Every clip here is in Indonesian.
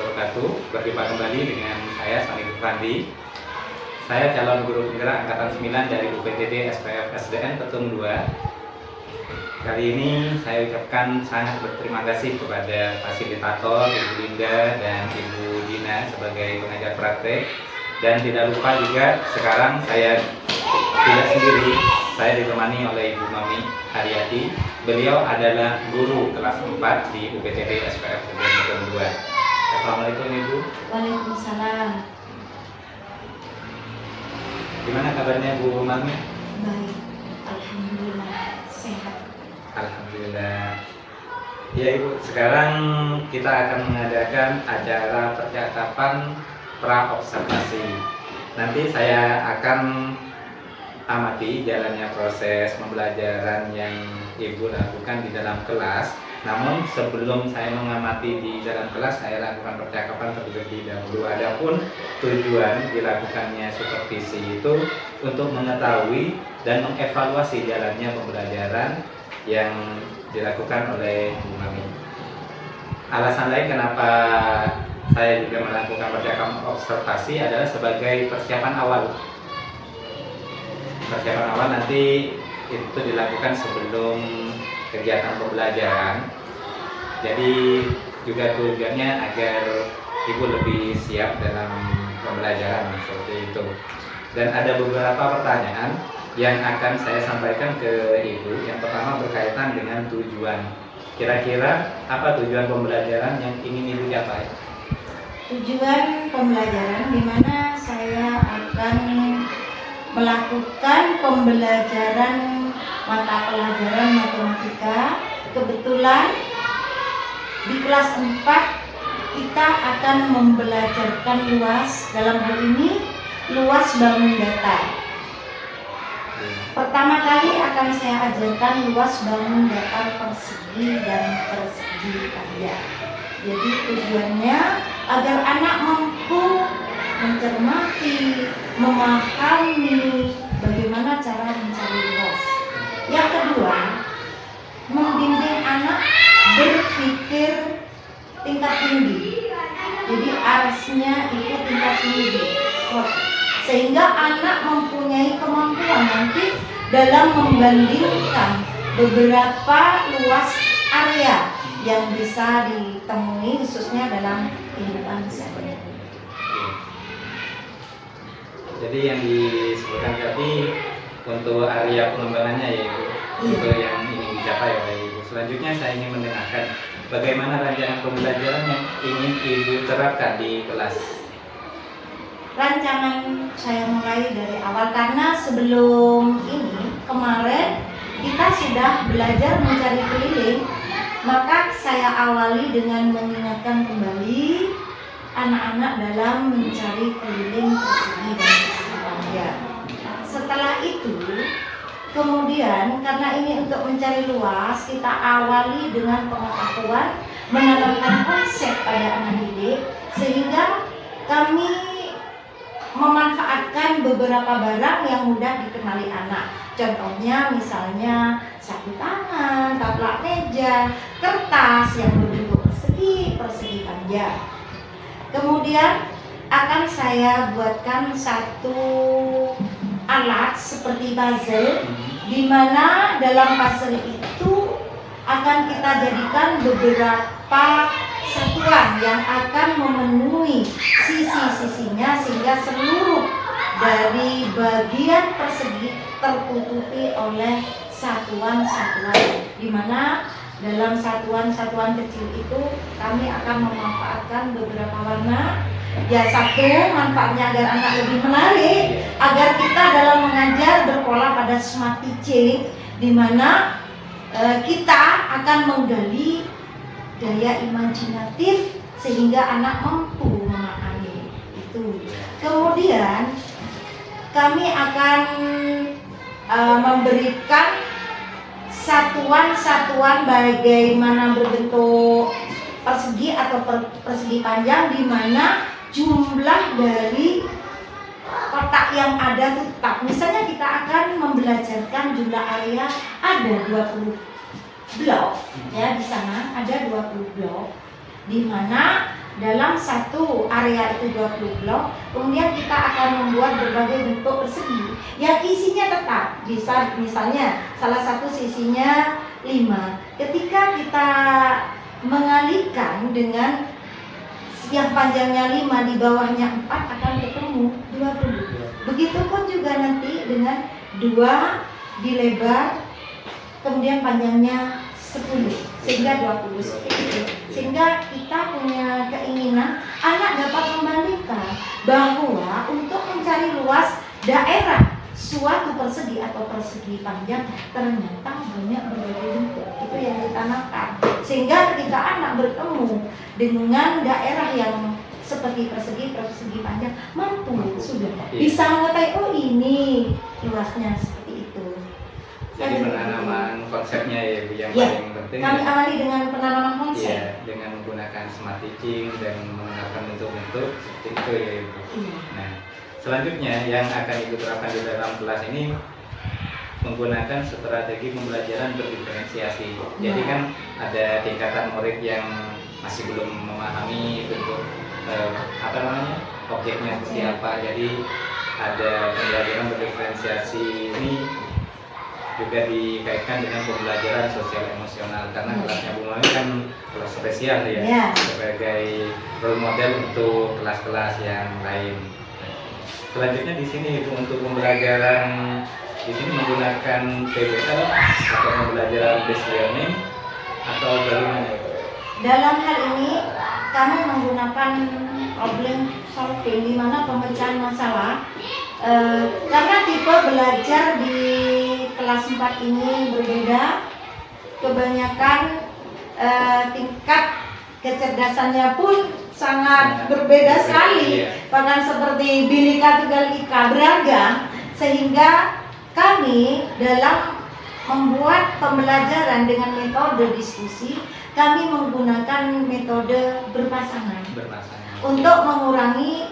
wabarakatuh. Berjumpa kembali dengan saya Sani Randi. Saya calon guru penggerak angkatan 9 dari UPTD SPF SDN Petung 2. Kali ini saya ucapkan sangat berterima kasih kepada fasilitator Ibu Linda dan Ibu Dina sebagai pengajar praktek. Dan tidak lupa juga sekarang saya tidak sendiri, saya ditemani oleh Ibu Mami Haryati. Beliau adalah guru kelas 4 di UPTD SPF SDN Petung 2. Assalamualaikum Ibu. Waalaikumsalam. Gimana kabarnya Bu Mami? Baik, alhamdulillah sehat. Alhamdulillah. Ya Ibu, sekarang kita akan mengadakan acara percakapan pra-observasi. Nanti saya akan amati jalannya proses pembelajaran yang Ibu lakukan di dalam kelas. Namun sebelum saya mengamati di dalam kelas, saya lakukan percakapan terlebih dahulu. Adapun tujuan dilakukannya supervisi itu untuk mengetahui dan mengevaluasi jalannya pembelajaran yang dilakukan oleh Bu Mami. Alasan lain kenapa saya juga melakukan percakapan observasi adalah sebagai persiapan awal. Persiapan awal nanti itu dilakukan sebelum kegiatan pembelajaran. Jadi juga tujuannya agar Ibu lebih siap dalam pembelajaran seperti itu. Dan ada beberapa pertanyaan yang akan saya sampaikan ke Ibu. Yang pertama berkaitan dengan tujuan. Kira-kira apa tujuan pembelajaran yang ingin Ibu capai? Tujuan pembelajaran di mana saya akan melakukan pembelajaran mata pelajaran matematika. Kebetulan di kelas 4 kita akan membelajarkan luas, dalam hal ini luas bangun datar. Pertama kali akan saya ajarkan luas bangun datar persegi dan persegi panjang. Jadi tujuannya agar anak mampu mencermati, memahami bagaimana cara mencari luas. Yang kedua, membimbing anak berpikir tingkat tinggi. Jadi arasnya itu tingkat tinggi, sehingga anak mempunyai kemampuan nanti dalam membandingkan beberapa luas area yang bisa ditemui khususnya dalam kehidupan sehari-hari. Jadi yang disebutkan tadi untuk area pengembangannya ya Ibu, untuk yang ingin dicapai oleh Ibu. Selanjutnya saya ingin mendengarkan bagaimana rancangan pembelajaran yang ingin Ibu terapkan di kelas. Rancangan saya mulai dari awal karena sebelum ini kemarin kita sudah belajar mencari keliling, maka saya awali dengan mengingatkan kembali anak-anak dalam mencari keliling persegi dan persegi panjang. Setelah itu, kemudian karena ini untuk mencari luas, kita awali dengan pengetahuan, menanamkan konsep pada anak didik, sehingga kami memanfaatkan beberapa barang yang mudah dikenali anak. Contohnya misalnya sapu tangan, taplak meja, kertas yang berbentuk persegi, persegi panjang. Kemudian akan saya buatkan satu alat seperti puzzle, di mana dalam puzzle itu akan kita jadikan beberapa satuan yang akan memenuhi sisi-sisinya sehingga seluruh dari bagian persegi tertutupi oleh satuan-satuan, di mana dalam satuan-satuan kecil itu kami akan memanfaatkan beberapa warna. Ya, satu manfaatnya agar anak lebih menarik, agar kita dalam mengajar berpola pada smart teaching, di mana kita akan menggali daya imajinatif sehingga anak mampu memahami itu. Kemudian kami akan memberikan satuan-satuan bagaimana berbentuk persegi atau persegi panjang, di mana jumlah dari kotak yang ada itu tetap. Misalnya kita akan membelajarkan jumlah area ada 20 blok, ya, di sana ada 20 blok, di mana dalam satu area itu 20 blok, kemudian kita akan membuat berbagai bentuk persegi yang isinya tetap. Bisa misalnya salah satu sisinya 5. Ketika kita mengalihkan dengan yang panjangnya 5 di bawahnya 4 akan ketemu 20. Begitupun juga nanti dengan 2 dilebar kemudian panjangnya 10 sehingga 20 seperti itu. Sehingga kita punya keinginan anak dapat membandingkan bahwa untuk mencari luas daerah suatu persegi atau persegi panjang ternyata banyak berbagai bentuk. Itu yang ditanamkan. Sehingga ketika anak bertemu dengan daerah yang seperti persegi panjang mampu sudah bisa mengetahui oh ini luasnya seperti itu. Jadi penanaman konsepnya ya Bu yang Ya, paling penting. kami awali dengan penanaman konsep. Iya, dengan menggunakan smart teaching dan menggunakan bentuk-bentuk seperti itu ya Ibu. Iya. Nah, selanjutnya yang akan Ibu terapkan di dalam kelas ini menggunakan strategi pembelajaran berdiferensiasi. Jadi kan ada tingkatan murid yang masih belum memahami bentuk objeknya seperti apa. Jadi ada pembelajaran berdiferensiasi ini juga dikaitkan dengan pembelajaran sosial emosional karena kelasnya Bu Mami kan kelas spesial ya, sebagai role model untuk kelas-kelas yang lain. Selanjutnya di sini itu untuk pembelajaran di sini menggunakan PBL atau pembelajaran based learning atau bagaimana? Dalam hal ini kami menggunakan problem solving di mana pemecahan masalah karena tipe belajar di kelas 4 ini berbeda, kebanyakan tingkat kecerdasannya pun sangat berbeda sekali, bahkan seperti Bhinneka Tunggal Ika beragam, sehingga kami dalam membuat pembelajaran dengan metode diskusi kami menggunakan metode berpasangan untuk mengurangi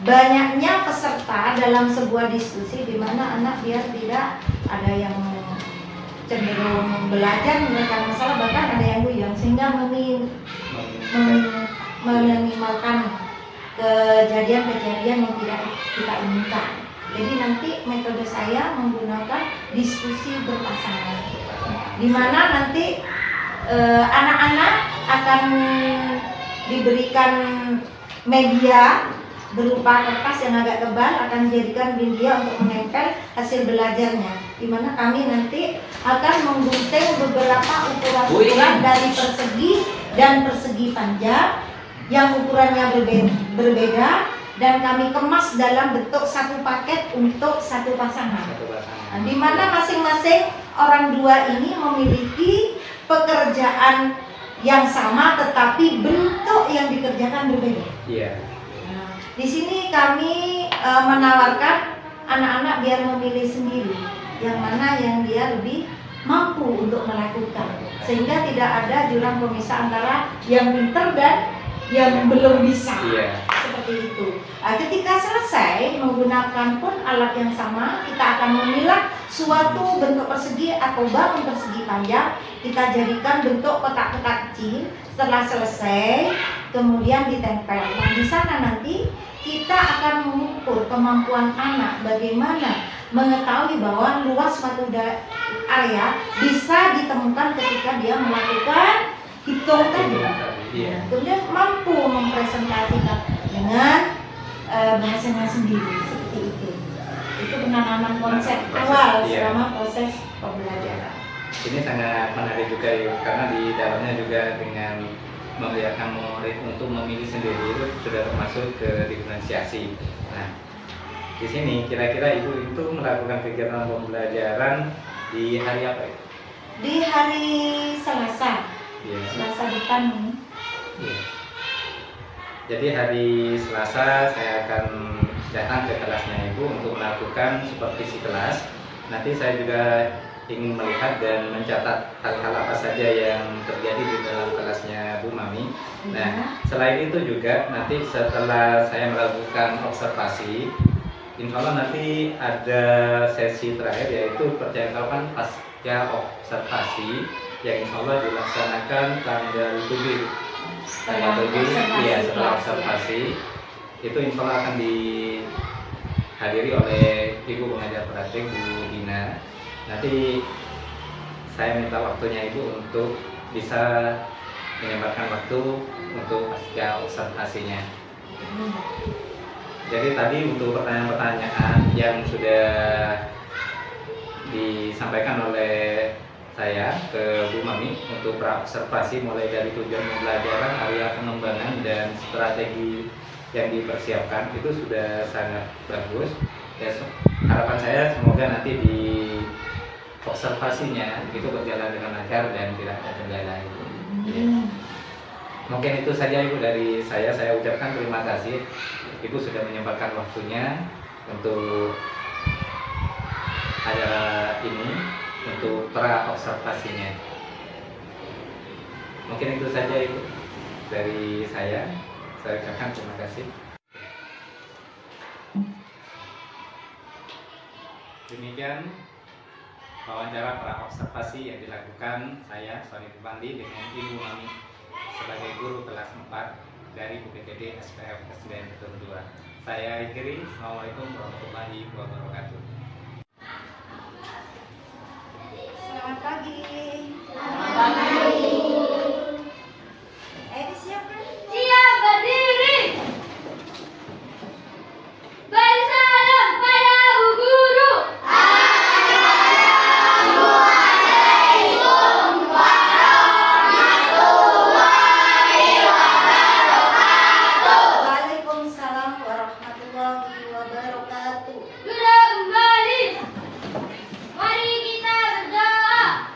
banyaknya peserta dalam sebuah diskusi di mana anak biar tidak ada yang cenderung belajar menyelesaikan masalah bahkan ada yang goyang sehingga meminimalkan kejadian-kejadian yang tidak kita inginkan. Jadi nanti metode saya menggunakan diskusi berpasangan di mana nanti anak-anak akan diberikan media berupa kertas yang agak tebal akan dijadikan media untuk menempel hasil belajarnya, di mana kami nanti akan menggunting beberapa ukuran dari persegi dan persegi panjang yang ukurannya berbeda dan kami kemas dalam bentuk satu paket untuk satu pasangan. Nah, di mana masing-masing orang dua ini memiliki pekerjaan yang sama tetapi bentuk yang dikerjakan berbeda. Iya. Nah, di sini kami menawarkan anak-anak biar memilih sendiri yang mana yang dia lebih mampu untuk melakukan, sehingga tidak ada jurang pemisah antara yang pintar dan yang belum bisa. Iya. Seperti itu. Nah, ketika selesai menggunakan pun alat yang sama, kita akan memilah suatu bentuk persegi atau bangun persegi panjang, kita jadikan bentuk kotak-kotak kecil. Setelah selesai, kemudian ditempel. Nah, di sana nanti kita akan mengukur kemampuan anak bagaimana mengetahui bahwa luas suatu area bisa ditemukan ketika dia melakukan hitung tadi. Kemudian mampu mempresentasikan dengan bahasanya sendiri seperti itu. Itu penanaman konsep awal selama proses pembelajaran. Ini sangat menarik juga ya, karena di dalamnya juga dengan membiarkan murid untuk memilih sendiri itu sudah termasuk ke diferensiasi. Nah, di sini kira-kira Ibu itu melakukan kegiatan pembelajaran di hari apa ya? Di hari Selasa. Ya. Selasa depan ini. Ya. Jadi hari Selasa saya akan datang ke kelasnya Ibu untuk melakukan supervisi kelas. Nanti saya juga ingin melihat dan mencatat hal-hal apa saja yang terjadi di dalam kelasnya Bu Mami. Nah, selain itu juga nanti setelah saya melakukan observasi, insya Allah nanti ada sesi terakhir yaitu percakapan pasca observasi yang insya Allah dilaksanakan tanggal 7 setelah tanggal 7 observasi ya setelah kelas, observasi itu insya Allah akan dihadiri oleh Ibu pengajar praktik Bu Dina. Nanti saya minta waktunya Ibu untuk bisa menyempatkan waktu untuk pasca observasinya. Jadi tadi untuk pertanyaan-pertanyaan yang sudah disampaikan oleh saya ke Bu Mami untuk praobservasi mulai dari tujuan pembelajaran, area pengembangan dan strategi yang dipersiapkan itu sudah sangat bagus. Ya, harapan saya semoga nanti di observasinya itu berjalan dengan lancar dan tidak ada kendala itu. Ya. Mungkin itu saja Ibu dari saya. Saya ucapkan terima kasih Ibu sudah menyempatkan waktunya untuk acara ini, untuk pra-observasinya. Mungkin itu saja Ibu dari saya. Saya ucapkan terima kasih. Demikian wawancara pra-observasi yang dilakukan saya, Sony Pupandi, dengan Ibu Mami sebagai guru kelas 4 dari UPTD SPF SDN Betul 2. Saya akhiri. Assalamualaikum warahmatullahi wabarakatuh. Selamat pagi. Disiapkan. Siap berdiri. Bersalam pada Bu Guru. Assalamualaikum warahmatullahi wabarakatuh. Waalaikumsalam warahmatullahi wabarakatuh. Sudah kembali. Mari kita berdoa.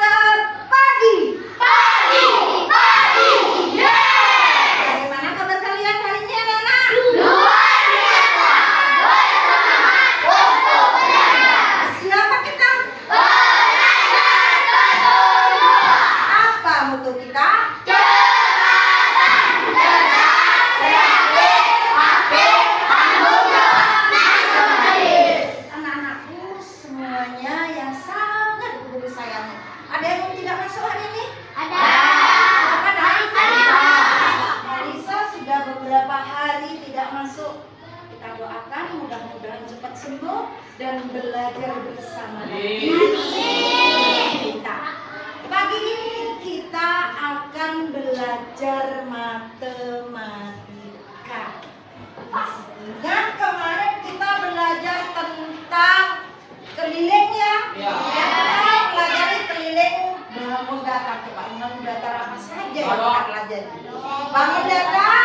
Semangat pagi. Pagi. Bagaimana kabar kalian hari ini anak-anak? Luar biasa. Bersemangat untuk belajar. Siapa kita? Belajar ketujuh. Apa mutu kita? Ceratan, cerdas, kreatif, aktif, tanggung jawab, nasionalis. Anak-anakku semuanya yang sangat guru sayangi. Ada yang tidak masuk hari ini? Ada. Siapa dah? Ada. Marisa sudah beberapa hari tidak masuk. Kita doakan mudah-mudahan cepat sembuh dan belajar bersama lagi. Kita. Pagi ini kita akan belajar matematika. Masih ingat kemarin kita belajar tentang keliling ya? Ya. Kita pelajari keliling bangun datar. Coba bangun datar apa saja yang kita pelajari? Bangun datar,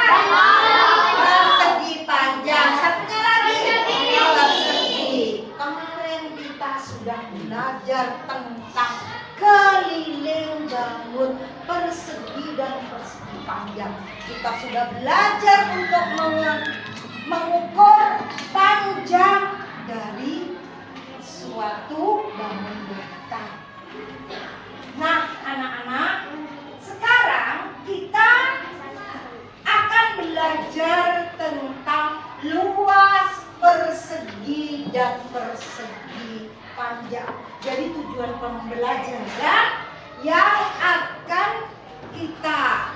persegi panjang. Satunya lagi persegi. Kemarin kita sudah belajar tentang keliling bangun persegi dan persegi panjang. Kita sudah belajar untuk mengukur panjang dari suatu bangun datar. Nah, anak-anak, sekarang kita akan belajar tentang luas, persegi, dan persegi panjang. Jadi tujuan pembelajaran yang akan kita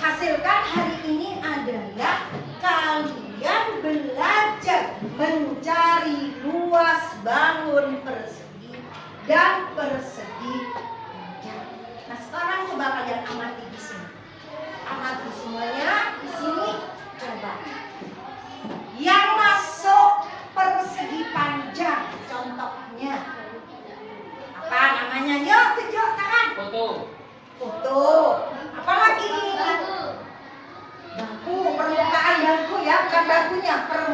hasilkan hari ini adalah kalian belajar mencari luas bangun persegi dan persegi panjang. Nah, sekarang coba kalian amati di sini. Amati semuanya di sini. Coba. Yang masuk persegi panjang, contohnya apa namanya? Yuk, tunjuk tangan. Foto. Apa lagi? Bangku, permukaan bangku ya, bukan bangkunya, permukaan.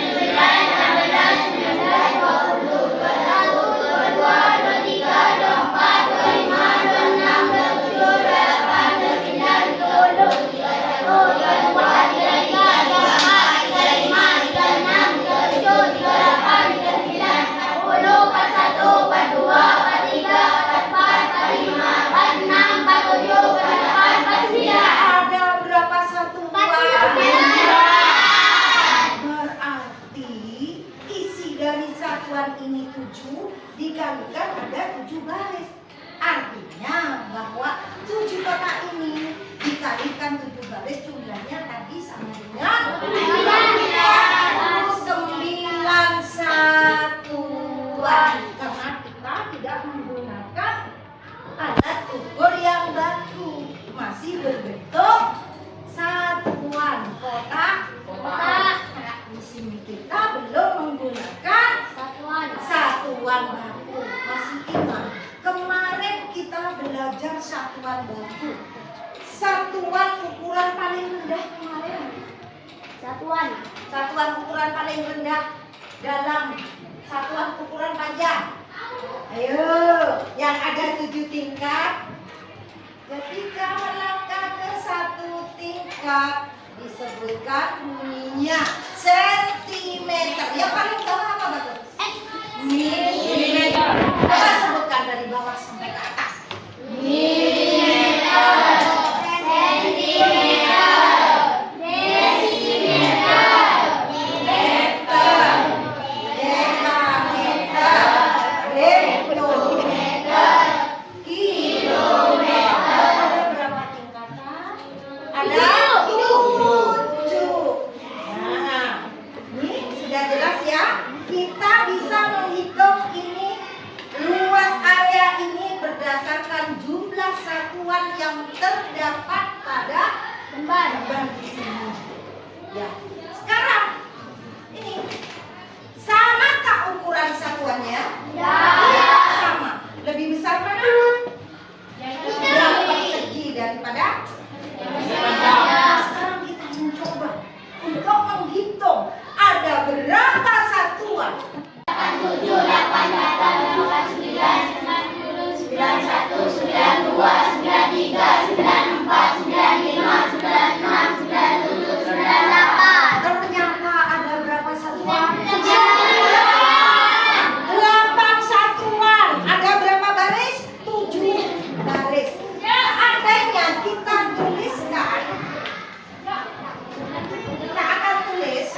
Ada berapa satuan? Berarti isi dari satuan ini 7 dikalikan ada 7 baris. Artinya bahwa 7 kotak ini dikalikan 7 baris jumlahnya tadi sama dengan 9 satuan. Karena kita tidak menggunakan alat ukur yang baku, masih berbentuk satuan kotak. Di sini kita belum menggunakan satuan baku. Masih ingat kemarin kita belajar satuan baku. Satuan ukuran paling rendah kemarin Satuan. Satuan ukuran paling rendah dalam satuan ukuran panjang. Ayo, yang ada 7 tingkat. Ketika melangkah ke 1 tingkat, disebutkan bunyinya sentimeter. Yang paling bawah apa betul? Milimeter. Coba sebutkan dari bawah sampai ke atas. Milimeter. Jumlah satuan yang terdapat pada lembar di sini. Ya. Sekarang ini samakah ukuran satuannya? Ya. Tidak sama. Lebih besar mana? Yang persegi daripada? Sekarang kita mencoba untuk menghitung ada berapa satuan. 7, 8, 8, 9, 10, 91, 92, 93, 94, 95, 96, 97, 98. Ternyata ada berapa satuan? 8. 8 satuan. Ada berapa baris? 7 baris. Seandainya kita tuliskan, kita akan tulis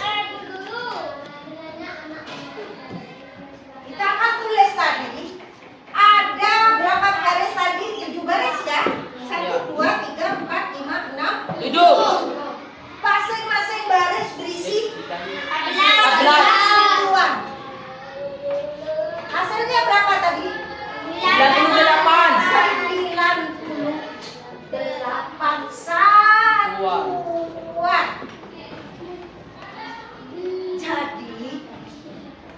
tadi ada berapa baris tadi? 7 baris ya? 1, 2, 3, 4, 5, 6, 7. Masing-masing baris berisi 14 satuan. Hasilnya berapa tadi? 98. 98 satuan. Jadi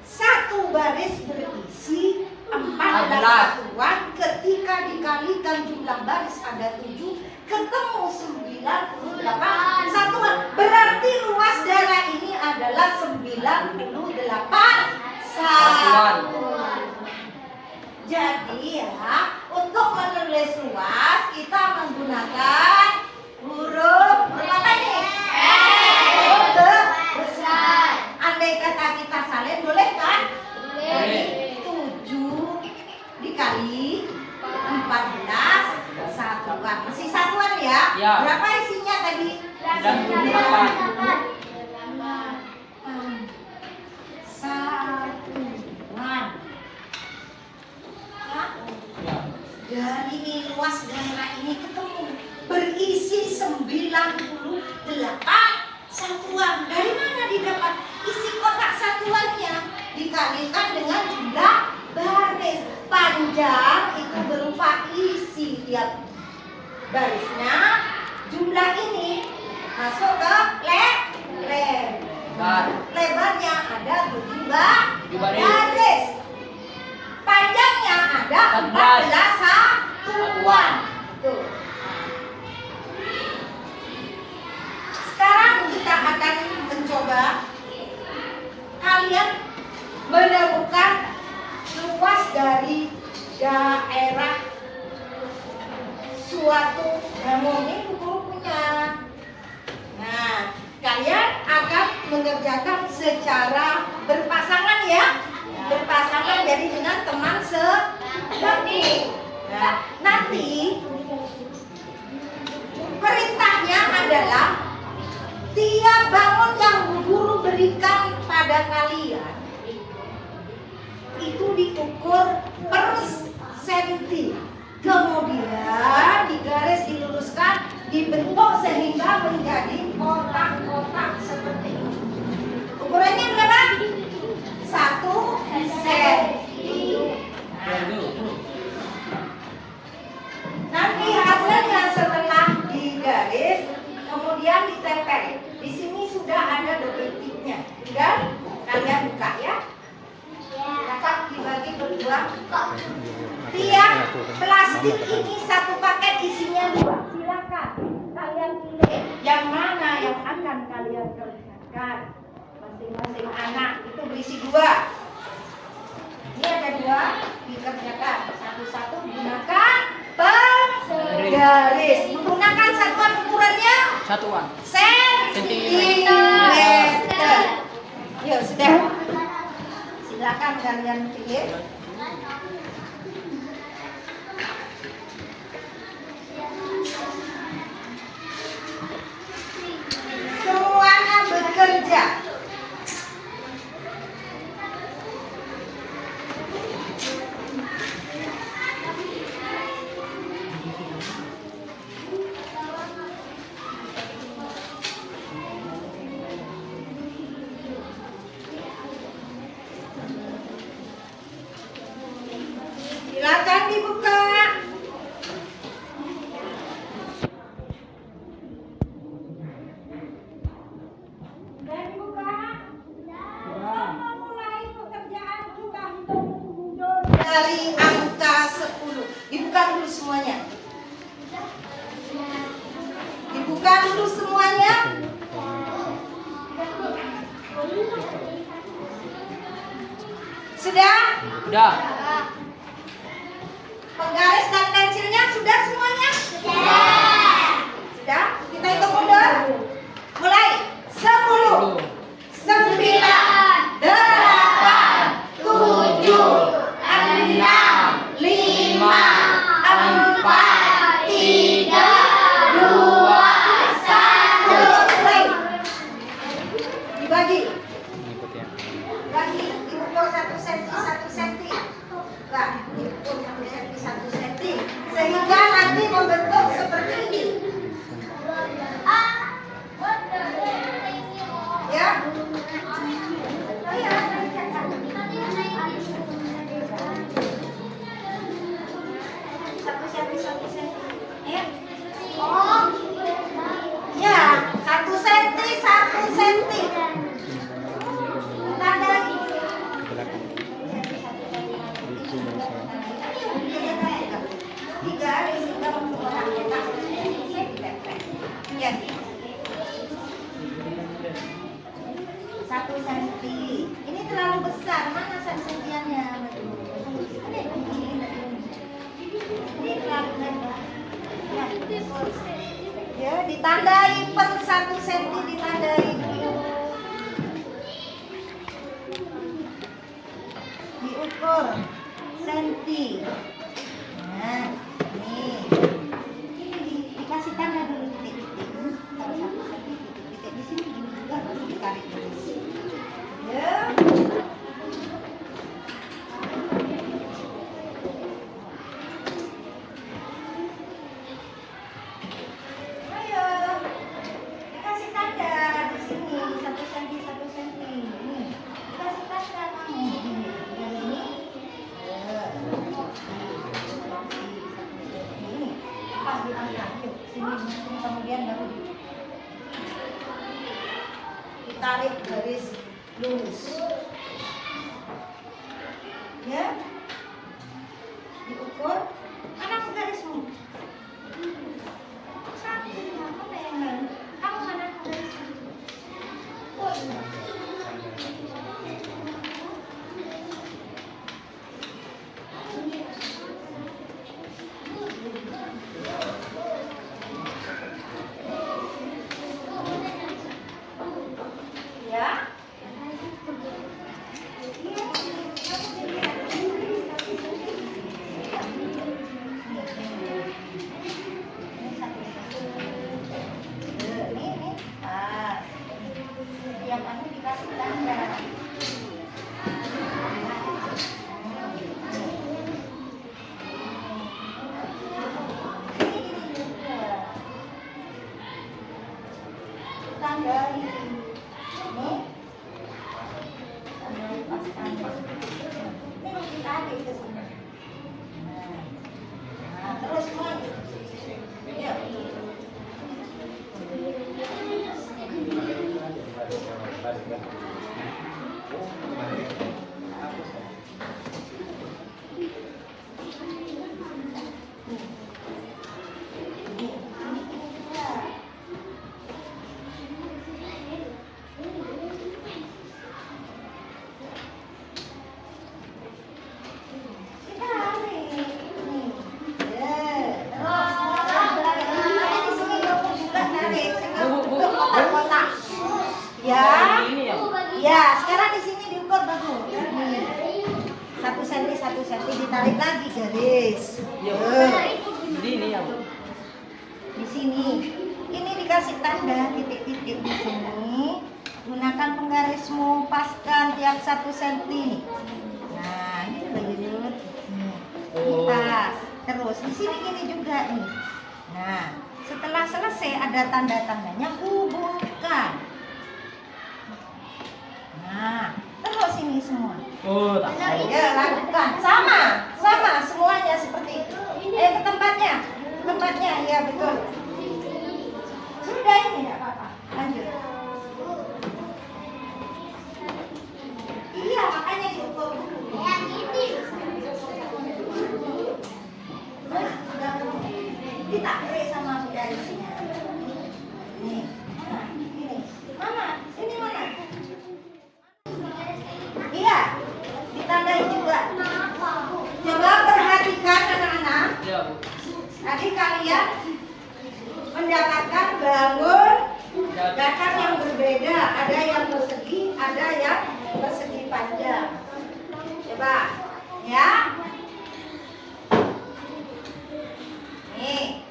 satu baris berisi 14 satuan. Ketika dikalikan jumlah baris ada 7, ketemu 98 satuan. Berarti luas darah ini adalah 98 satuan. Jadi ya, untuk menulis luas kita menggunakan huruf apa nih? Huruf besar. Andai kata kita salin boleh kan? Boleh. 7 dikali 14 satuan. Masih satuan ya? Ya. Berapa isinya tadi? 98. Satuan. Dari luas daerah ini ketemu berisi 98 satuan. Dari mana didapat? Isi kotak satuannya dikalikan dengan jumlah baris. Panjang itu berupa isi tiap barisnya. Jumlah ini masuk ke lebarnya ada 7 baris. Panjangnya ada 14 satuan. Tuh. Sekarang kita akan mencoba kalian menemukan luas dari daerah suatu ini bukunya. Nah, kalian akan mengerjakan secara berpasangan ya. Berpasangan jadi dengan teman sebangku. Nah, nanti perintahnya adalah tiap bangun yang Bu Guru berikan pada kalian itu diukur per senti. Kemudian digaris, diluruskan, dibentuk sehingga menjadi kotak-kotak seperti ini. Ukurannya berapa? 1 senti. Nanti hasilnya setelah digaris, kemudian ditempel. Di sini sudah ada double tipnya. Tinggal kalian buka ya. Dapat dibagi berdua. Tiap plastik ini satu paket isinya 2. Silakan kalian pilih yang mana yang akan kalian kerjakan. Silakan. Masing-masing anak itu berisi 2. Ini ada 2, dikerjakan satu-satu gunakan penggaris. Menggunakan satuan ukurannya Satuan. sentimeter. Yuk, sudah. Silakan kalian pilih. Semuanya bekerja. Silakan dibuka. Sudah dibuka? Memulai pekerjaan kita hitung mundur dari angka 10. Dibuka dulu semuanya. Dibuka dulu semuanya. Sudah? Udah. Penggaris dan pensilnya sudah semuanya? Sudah? Kita hitung mundur. Mulai. 10, 9, 8, 7, 6, 5, 4, 3, 2, 1. Mulai. Dibagi. Bagi diukur 1 cm, 1 cm. Enggak, diukur 1 cm, 1 cm. Sehingga nanti membentuk seperti ini. Ya. Oh ya, satu senti, 1 cm. Ya. Oh. Ya, 1 cm, 1 cm. Tandai. Tiga, sehingga untuk orang kita ya. 1 cm. Ini terlalu besar. Mana sentiannya? Ini terlalu lebar. Ya, ditandai per 1 cm, ditandai dulu. Diukur senti. Nah, ini dikasih tanda dulu titik-titik. Kalau 1 cm titik-titik di sini ini juga harus ditarik dulu. Ya. Ayo, dikasih tanda di sini 1 cm, 1 cm. Ini dikasih tanda kamu. Dari ini. Ini pas diangkat. Yuk, sini kemudian baru ditarik garis lurus. Ya. Diukur. Mana garismu? Satu. Mana yang lain? Kamu mana garismu? Oh, ini. Ya. Yang aku dikasih tanda. Tandai. Ini tandai pas tanda. Ini ditarik ke sini. Nah, terus lagi. Yuk. 1 senti ditarik lagi garis. Ini yang Di sini. Ini dikasih tanda titik-titik di sini. Gunakan penggarismu, paskan tiap 1 senti. Nah, ini lanjut. Kita terus di sini gini juga nih. Nah, setelah selesai ada tanda-tandanya hubungkan. Nah, terus ini semua. oh tak tahu. Ya, lakukan. Sama semuanya seperti itu. Ke tempatnya. Ya betul. Sudah ini enggak apa-apa. Lanjut. Iya, makanya diukur dulu. Ditarik sama garisnya. Nih. Nah, ini. Mama, ini mana? Iya. Ditandai juga. Coba perhatikan anak-anak. Ya, Tadi kalian mendapatkan bangun datar yang berbeda. Ada yang persegi, ada yang persegi panjang. Coba, ya. Nih.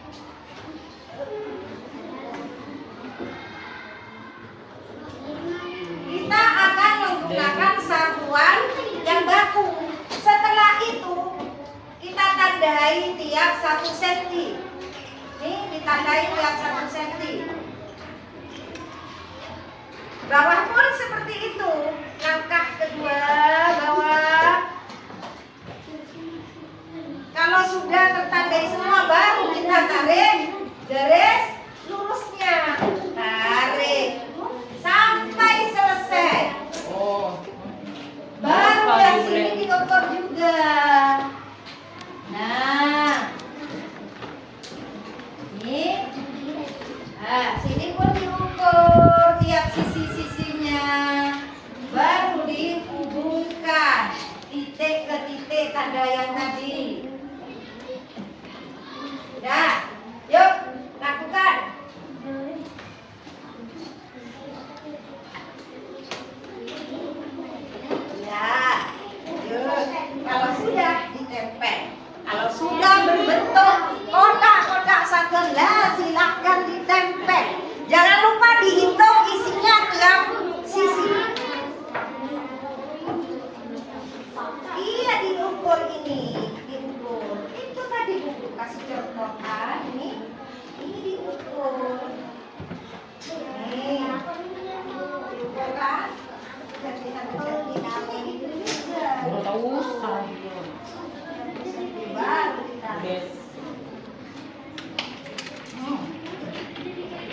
Kita akan menggunakan satuan yang baku. Setelah itu kita tandai tiap 1 senti. Nih ditandai tiap 1 senti. Bawah pun seperti itu. Langkah kedua bawah. Kalau sudah tertandai semua baru kita tarik garis lurusnya. Tarik sampai selesai. oh Baru yang sini diukur juga. Nah, ini, sini pun diukur tiap sisi-sisinya. Baru dihubungkan titik ke titik tanda yang tadi. Nah, yuk lakukan. Ya, yuk. Kalau sudah ditempel, kalau sudah berbentuk kotak-kotak segala, silakan ditempel. Jangan lupa dihitung isinya tiap sisi. Iya, diukur ini, diukur. Itu tadi buku kasih contohan ini diukur. Nih, diukur kan? Jadi satu-satu ini juga. baru tahu saya. Baru ditarik. Des.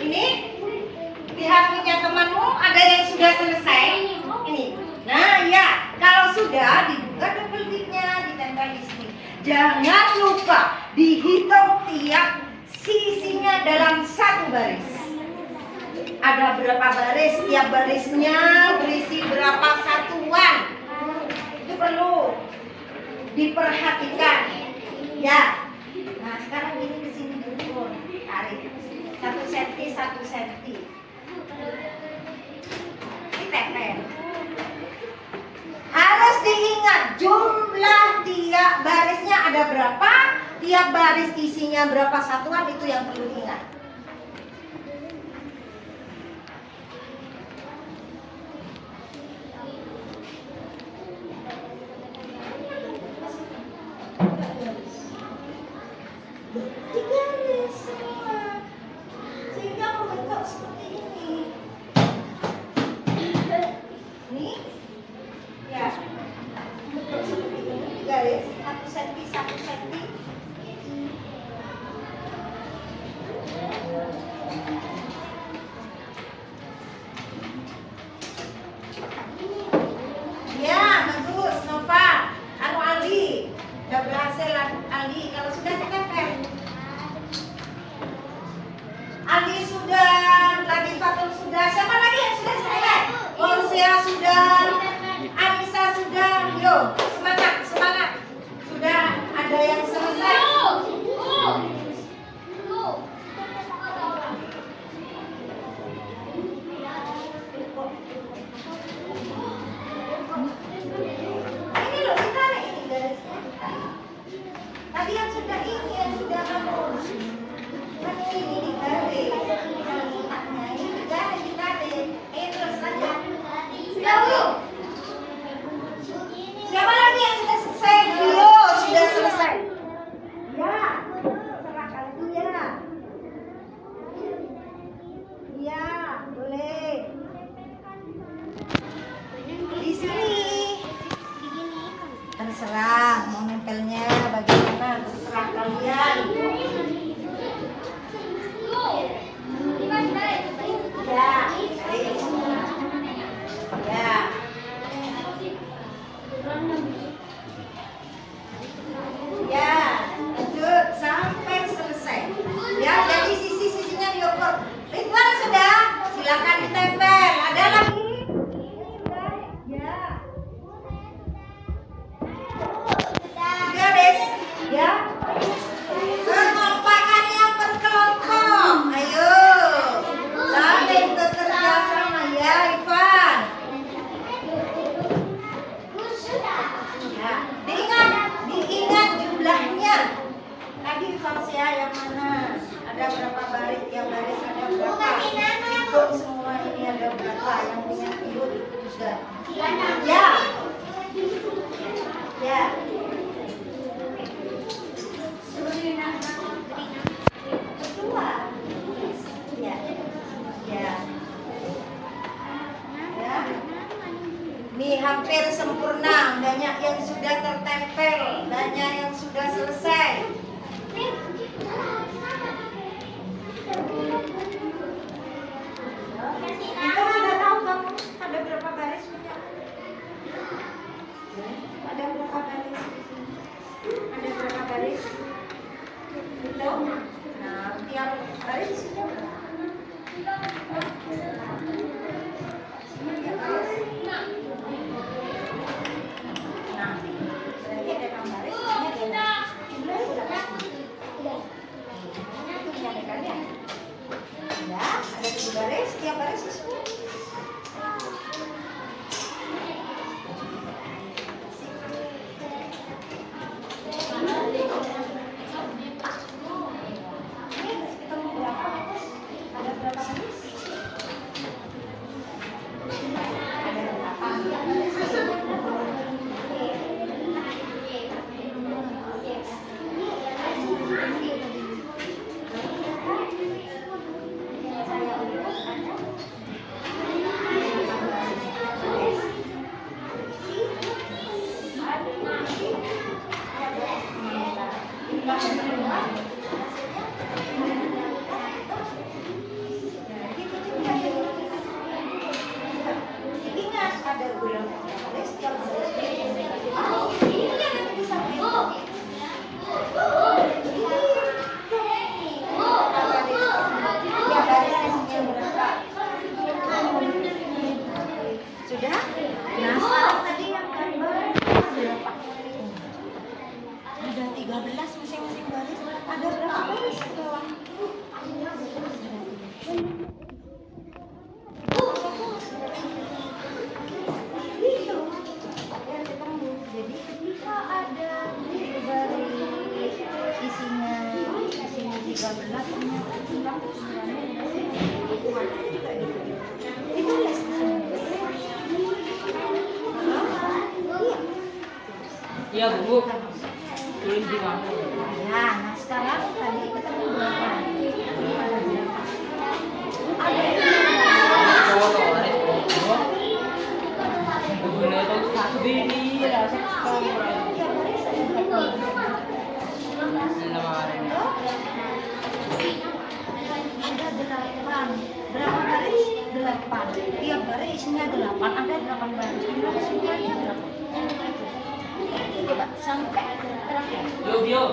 Ini lihat punya temanmu ada yang sudah selesai. Ini. Nah, ya, kalau sudah dibuka double tipnya, ditempel di sini. Jangan lupa dihitung tiap sisinya dalam 1 baris. Ada berapa baris? Tiap barisnya berisi berapa satuan? Itu perlu diperhatikan. Ya. Nah, sekarang ini ke sini diukur. Tarik 1 senti 1 senti. Ditempel. Harus diingat jumlah tiap barisnya ada berapa, tiap baris isinya berapa satuan, itu yang perlu diingat. Digaris semua sehingga membentuk seperti ini. Nih, ya, bentuk seperti ini. Digaris 1 senti 1 senti. Ya, bagus, Nova. Aldi, udah berhasil Aldi. Kalau sudah ditempel. Aldi sudah, lagi Fatul sudah. Siapa lagi yang sudah selesai? Borsia sudah, Anissa sudah. Yo, semangat, semangat. Sudah ada yang selesai. Ini loh, ditarik ini. juga. Ya. Ya. Kedua. Ya. Ya. Ya. Ini hampir sempurna, banyak yang sudah tertempel, banyak yang sudah selesai. Itu sudah tahu kamu ada berapa baris punya? Ada berapa baris? Ada berapa baris? Itu? Nah, tiap baris di sini berapa? Sini tiap baris. Nah, berarti ada 6 baris, ini ada 6. Jumlahnya berapa? Itu menyanyikannya. Ya, ada 7 baris, tiap baris isi. Ingat ada ulang baris tiap baris. Sudah? Nah, sekarang tadi yang gambar berapa? Ada 13 masing-masing baris. Ada berapa baris di bawah? Itu yang ketemu. Jadi ketika ada baris isinya 13, ternyata tinggal itu les di sini. Iya Bu. Belum di mana? Ya, nah sekarang tadi ketemu berapa? Ada ada 8. Berapa baris? 8. Tiap baris isinya 8. Ada 8 baris. Jumlah keseluruhannya berapa? Coba sampai terakhir. Yo.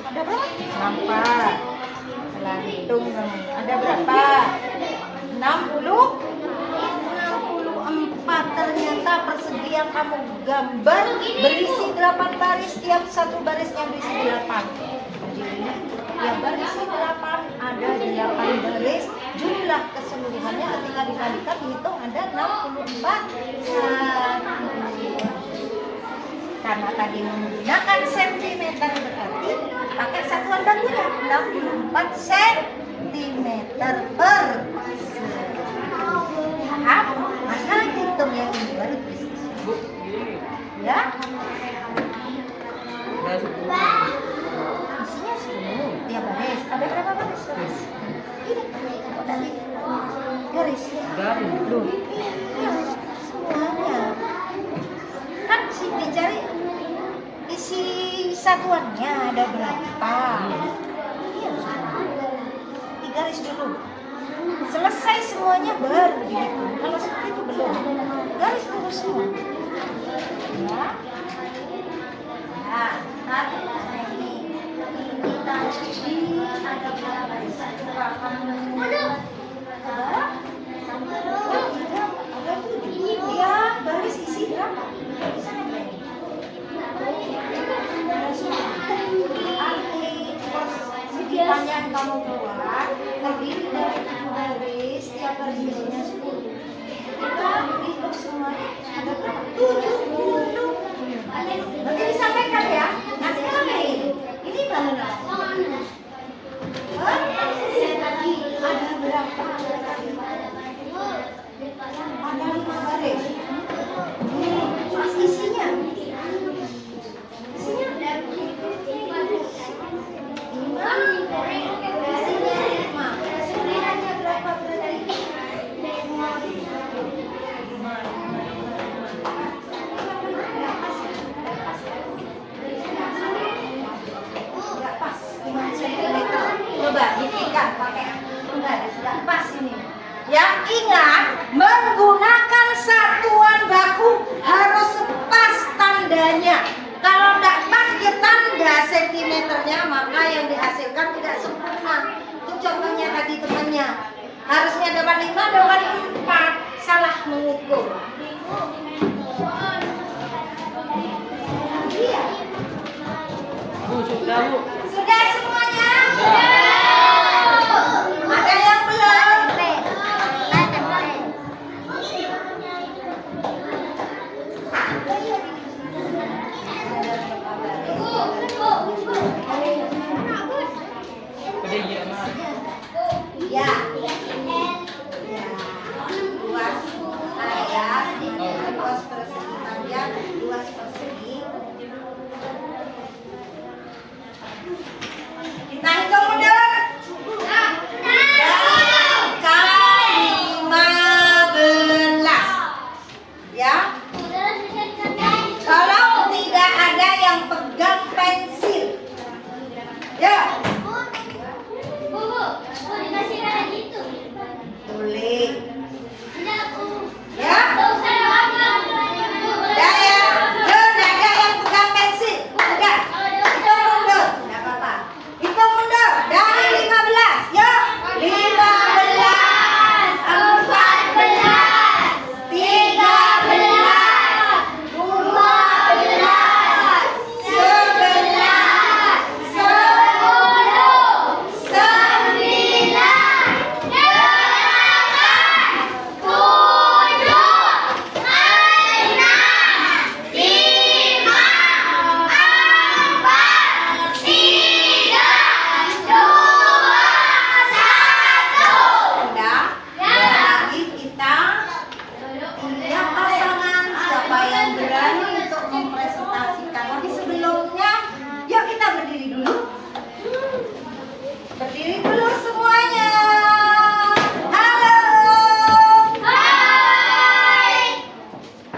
Ada berapa? Setelah hitung kamu. Ada berapa? 64. Ternyata persegi yang kamu gambar berisi 8 baris. Tiap satu barisnya berisi 8. Jadi tiap baris 8, ada 8 baris. Jumlah keseluruhannya ketika dikalikan dihitung ada 64. Karena tadi menggunakan sentimeter berarti pakai satuan bakunya 64 sentimeter per paham? Maka hitung yang ini baru tulis di sini. Bu, gini. Ya, Ada 10. isinya 10 tiap baris. Ada berapa baris? Ini kok tadi garis. Garis. Loh, iya, semuanya. Kan dicari isi satuannya ada berapa. Iya, digaris dulu. Selesai semuanya baru dihitung. Kalau seperti itu belum. Garis dulu semua. Ya. Nah, ini ada berapa? Ada 7. Ya, baris isi berapa? Segi panjang kamu keluar terdiri dari 7 baris, setiap baris isinya 10. Kita hitung semuanya ada berapa? 70. Nanti disampaikan ya. Nah sekarang ini bangunan. Ada berapa? Ada 5 baris. Mas isinya? Isinya 5. Keseluruhannya berapa berarti? 5. Nggak pas 5 cm. Coba buktikan pakai nggak pas ini. Yang ingat, menggunakan satuan baku harus pas tandanya. Kalau tidak pas ya tanda sentimeternya, maka yang dihasilkan tidak sempurna. Itu contohnya tadi temannya. Harusnya dapat 5, dapat 4. Salah mengukur. Iya. Bu, sudah Bu. Sudah semuanya? Ada yang belum? Pada iya mah. Ya. Luas area, luas persegi panjang, luas persegi. Kita hitung mundur. Kali 15. Ya. Kalau tidak ada yang pegang pensil. Ya. Boleh. Ya. Ya ya. Udah ada yang pegang pensil. Udah. Hitung mundur. Enggak apa-apa. Hitung mundur dari 15. Yuk. 15, 14, 13, 12, 11,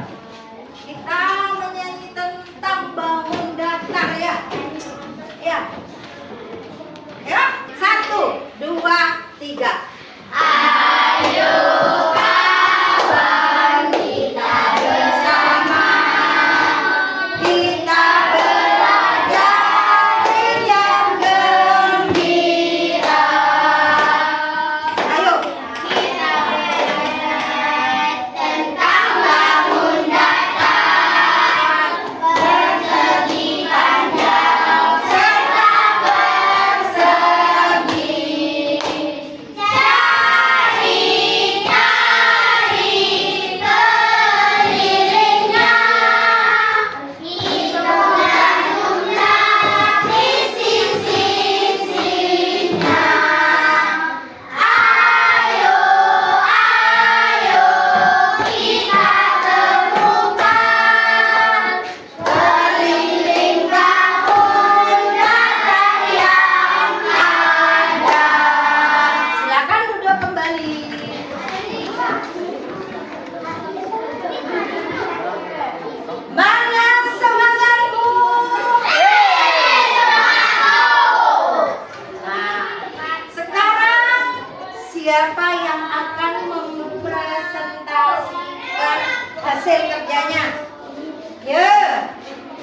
10,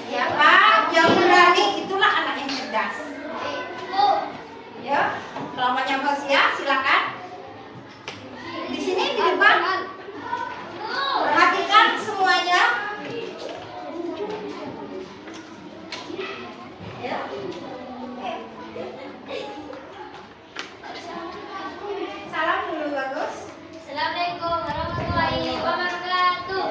'Ya, Pak, yang berani itulah anak yang cerdas.' Ya, kelompoknya Fauzia, silakan. Di sini di depan. Perhatikan semuanya. Ya. Salam dulu bagus. Assalamualaikum warahmatullahi wabarakatuh.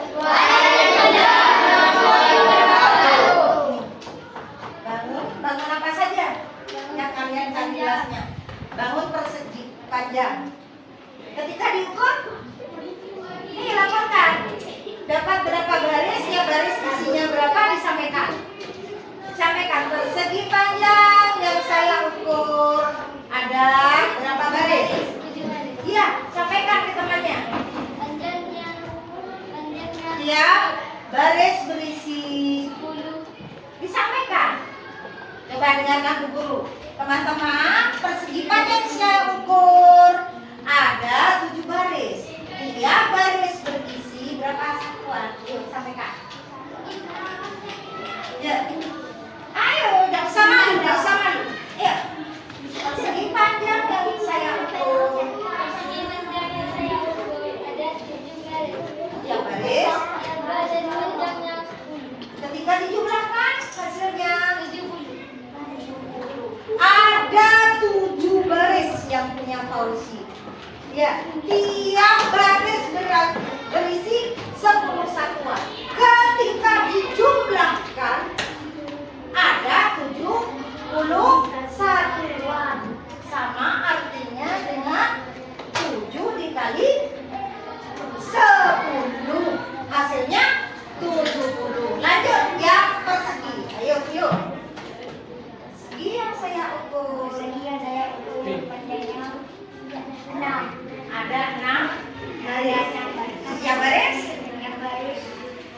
Bangun apa saja yang kalian cari gelasnya. Bangun persegi panjang. Ketika diukur, ini laporkan. Dapat berapa baris, ya baris isinya berapa disampaikan. Sampaikan persegi panjang yang saya ukur ada berapa baris. Iya, sampaikan ke temannya. Panjangnya Iya, baris berisi 10. disampaikan. Coba dengarkan Bu Guru. Teman-teman, persegi panjang saya ukur ada 7 baris. Iya, baris berisi berapa satuan? Yuk, sampaikan. Ya. Ayo, udah usah malu, udah usah malu. Ayo. Persegi panjang yang saya ukur. Persegi panjang yang saya ukur ada 7 baris. Ya, baris. Baris panjangnya 10. Ketika dijumlahkan hasilnya 70. ada 7 baris yang punya Fauzi. Ya, tiap baris berisi 10 satuan. Ketika dijumlahkan ada 70 satuan. Sama artinya dengan 7 dikali 10. Hasilnya 70. Lanjut yang persegi. Ayo, yuk. Persegi yang saya ukur. Persegi yang saya ukur panjangnya 6. Ada 6 baris. Setiap baris Yang baris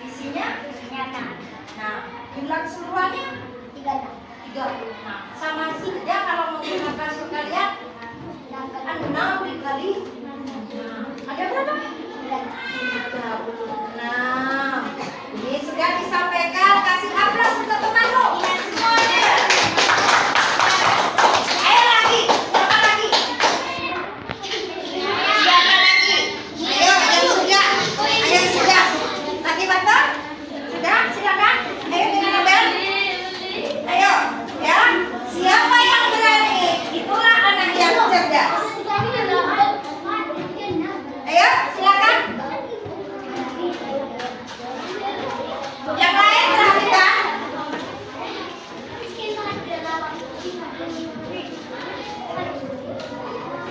isinya. isinya 6. Nah, jumlah keseluruhannya 36. 36. Sama saja kalau menggunakan sekalian 6 dikali. Ada berapa? 36. Ini sudah disampaikan. Kasih aplaus untuk temanmu. Semuanya. Ayo lagi. Siapa lagi? Siapa lagi? Ayo, yang sudah. Ayo yang sudah. Lagi bantu? Sudah? Silakan. Ayo dengan Abel. Ayo, ya. Siapa yang berani? Itulah anak yang cerdas. Ayo, silakan. Yang lain perhatikan.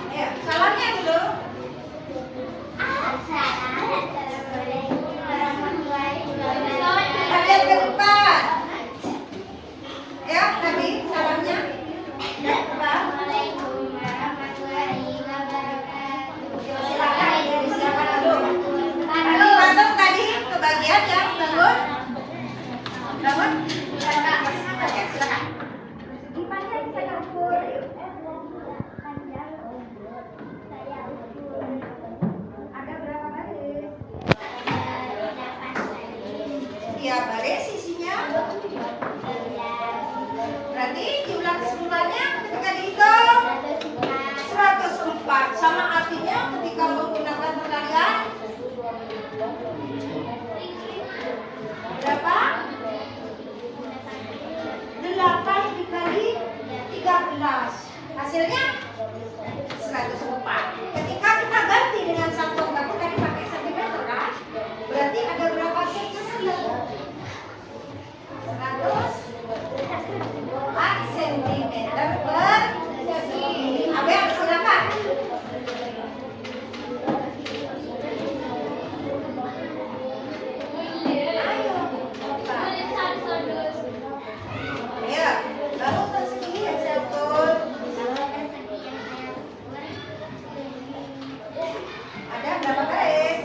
Ayo, salamnya dulu. Kalian ke depan. Ayo, Nabi, salamnya. Ke depan. Silakan, silakan dulu. Tadi bangun tadi kebagian yang bangun. Bangun. Ya, silakan. Gimana saya ukur? Ada berapa baris? Tiap baris isinya. Berarti jumlah keseluruhannya ketika dihitung 104. Sama artinya ketika menggunakan perkalian berapa? 8 dikali 13. Hasilnya 104. Ketika kita ganti dengan satuan baku tadi pakai sentimeter kan? Berarti ada berapa sentimeter? 104 cm per sisi. Abel, silakan. Ayo, ya, kamu persegi yang saya ukur. Ada berapa baris?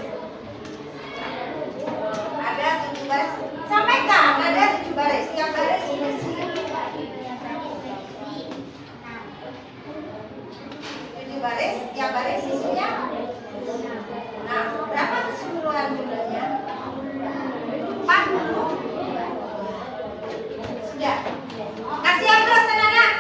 Ada 7 baris. Sampaikan, ada 7 baris. Tiap baris berisi 7 baris. Tiap baris isinya. Nah, berapa keseluruhan jumlahnya? 40. Sudah. Kasih aplaus anak-anak.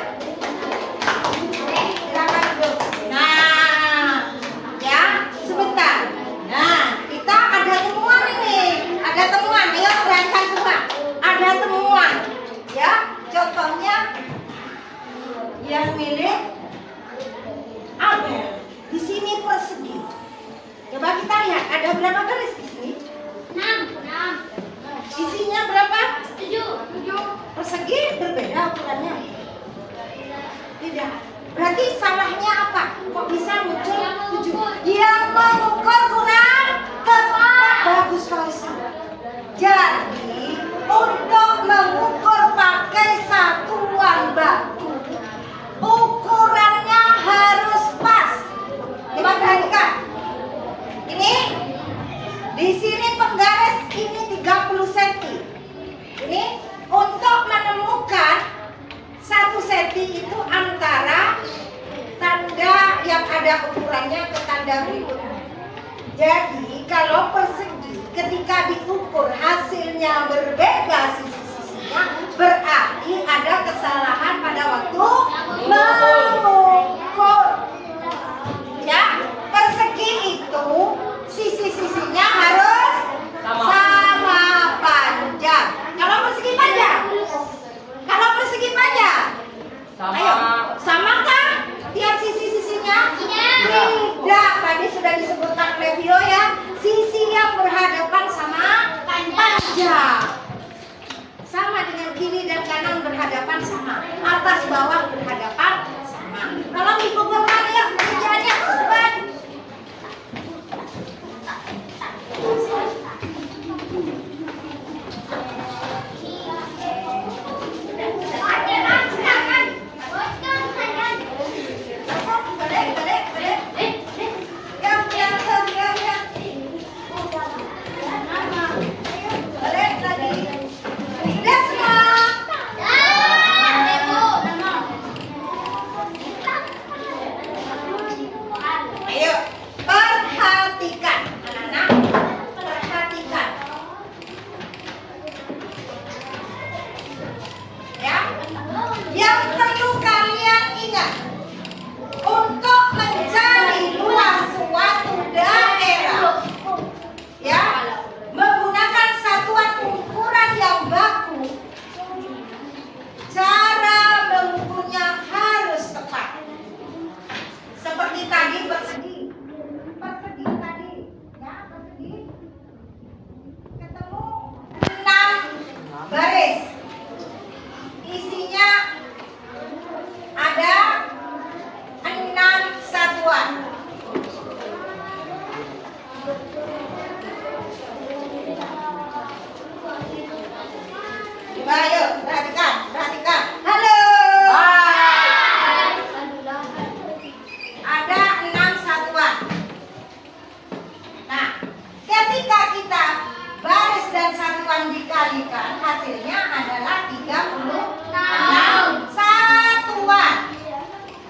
Ada berapa garis di sini? 6. Isinya berapa? 7. Persegi berbeda ukurannya. Tidak. Berarti salahnya apa? Kok bisa muncul 7? Yang mengukur kurang tepat. Bagus Faisal. Jadi untuk mengukur pakai satuan baku, ukurannya harus pas. Coba perhatikan. Ini di sini penggaris ini 30 cm. Ini untuk menemukan 1 cm itu antara tanda yang ada ukurannya ke tanda berikutnya. Jadi kalau persegi ketika diukur hasilnya berbeda sisi-sisinya, berarti ada kesalahan pada waktu mengukur. Ya, persegi itu sisi-sisinya harus sama panjang. Kalau persegi panjang, Sama. ayo, samakah tiap sisi-sisinya? Tidak, tadi sudah disebutkan Levio ya. Sisi yang berhadapan sama panjang. Sama dengan kiri dan kanan berhadapan sama. Atas bawah berhadapan sama. Tolong dikumpulkan ya kerjaannya. Cepat. Ayo, perhatikan anak-anak, perhatikan. Ya, yang perlu kalian ingat untuk mencari luas suatu daerah, ya, menggunakan satuan ukuran yang baku, cara mengukurnya harus tepat. Seperti tadi persegi tadi, ya persegi ketemu 6 garis, isinya ada 6 satuan. Coba ayo perhatikan. Halo. Ada 6 satuan. Nah, ketika kita baris dan satuan dikalikan, hasilnya adalah 36 satuan.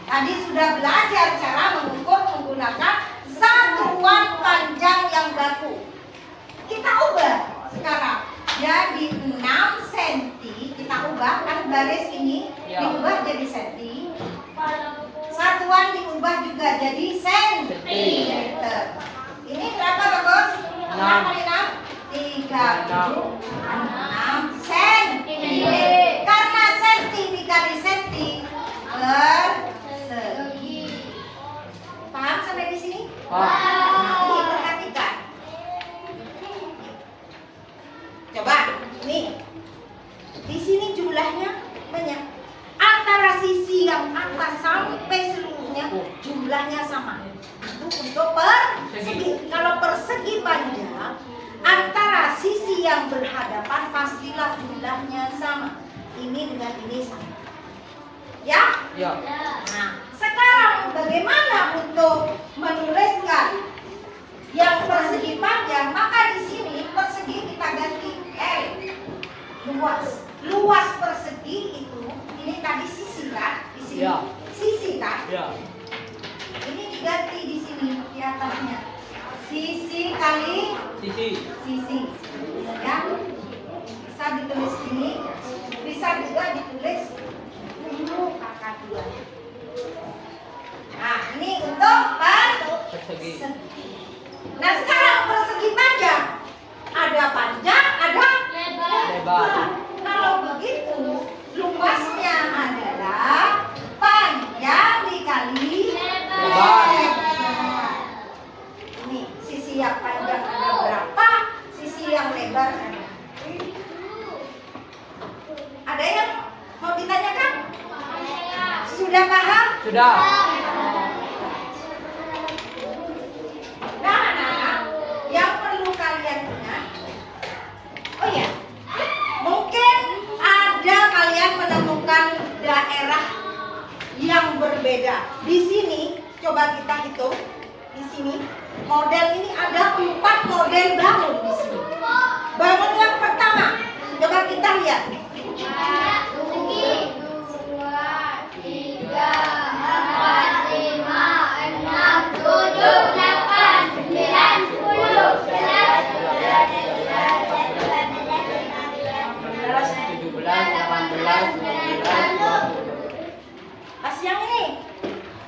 Tadi sudah belajar cara mengukur menggunakan satuan panjang yang baku. Kita ubah sekarang. Jadi 6 cm kita ubah, kan garis ini diubah jadi cm. Satuan diubah juga jadi sentimeter. Ini berapa Bagus? 6 kali 6? 36 cm. Karena senti dikali senti persegi. Paham sampai di sini? Nah, ini perhatikan. Coba, nih. Di sini jumlahnya banyak. Antara sisi yang atas sampai seluruhnya jumlahnya sama. Itu untuk persegi. Kalau persegi panjang, antara sisi yang berhadapan pastilah jumlahnya sama. Ini dengan ini sama. Ya? Ya. Nah, sekarang bagaimana untuk menuliskan yang persegi panjang? Maka di sini persegi kita ganti L. Luas persegi itu, ini tadi sisi kan? Di sini Ya. sisi kan? Ya. Ini diganti di sini di atasnya. Sisi kali sisi. Ya. Bisa ditulis ini, bisa juga ditulis dulu kakak 2. Nah, ini untuk persegi. Nah, sekarang persegi panjang. Ada panjang, ada Lebar. Kalau begitu, luasnya adalah panjang dikali Lebar. Ini sisi yang panjang Sudah. Nah, anak-anak, yang perlu kalian ingat, oh ya, mungkin ada kalian menemukan daerah yang berbeda. Di sini, coba kita hitung. Di sini, model ini ada 4 model bangun di sini. Bangun yang pertama, coba kita lihat. 1, 2, 3, 4, 5, 6, 7, 8, 9, 10, 11, 17, 18, 19, 20. Pas yang ini.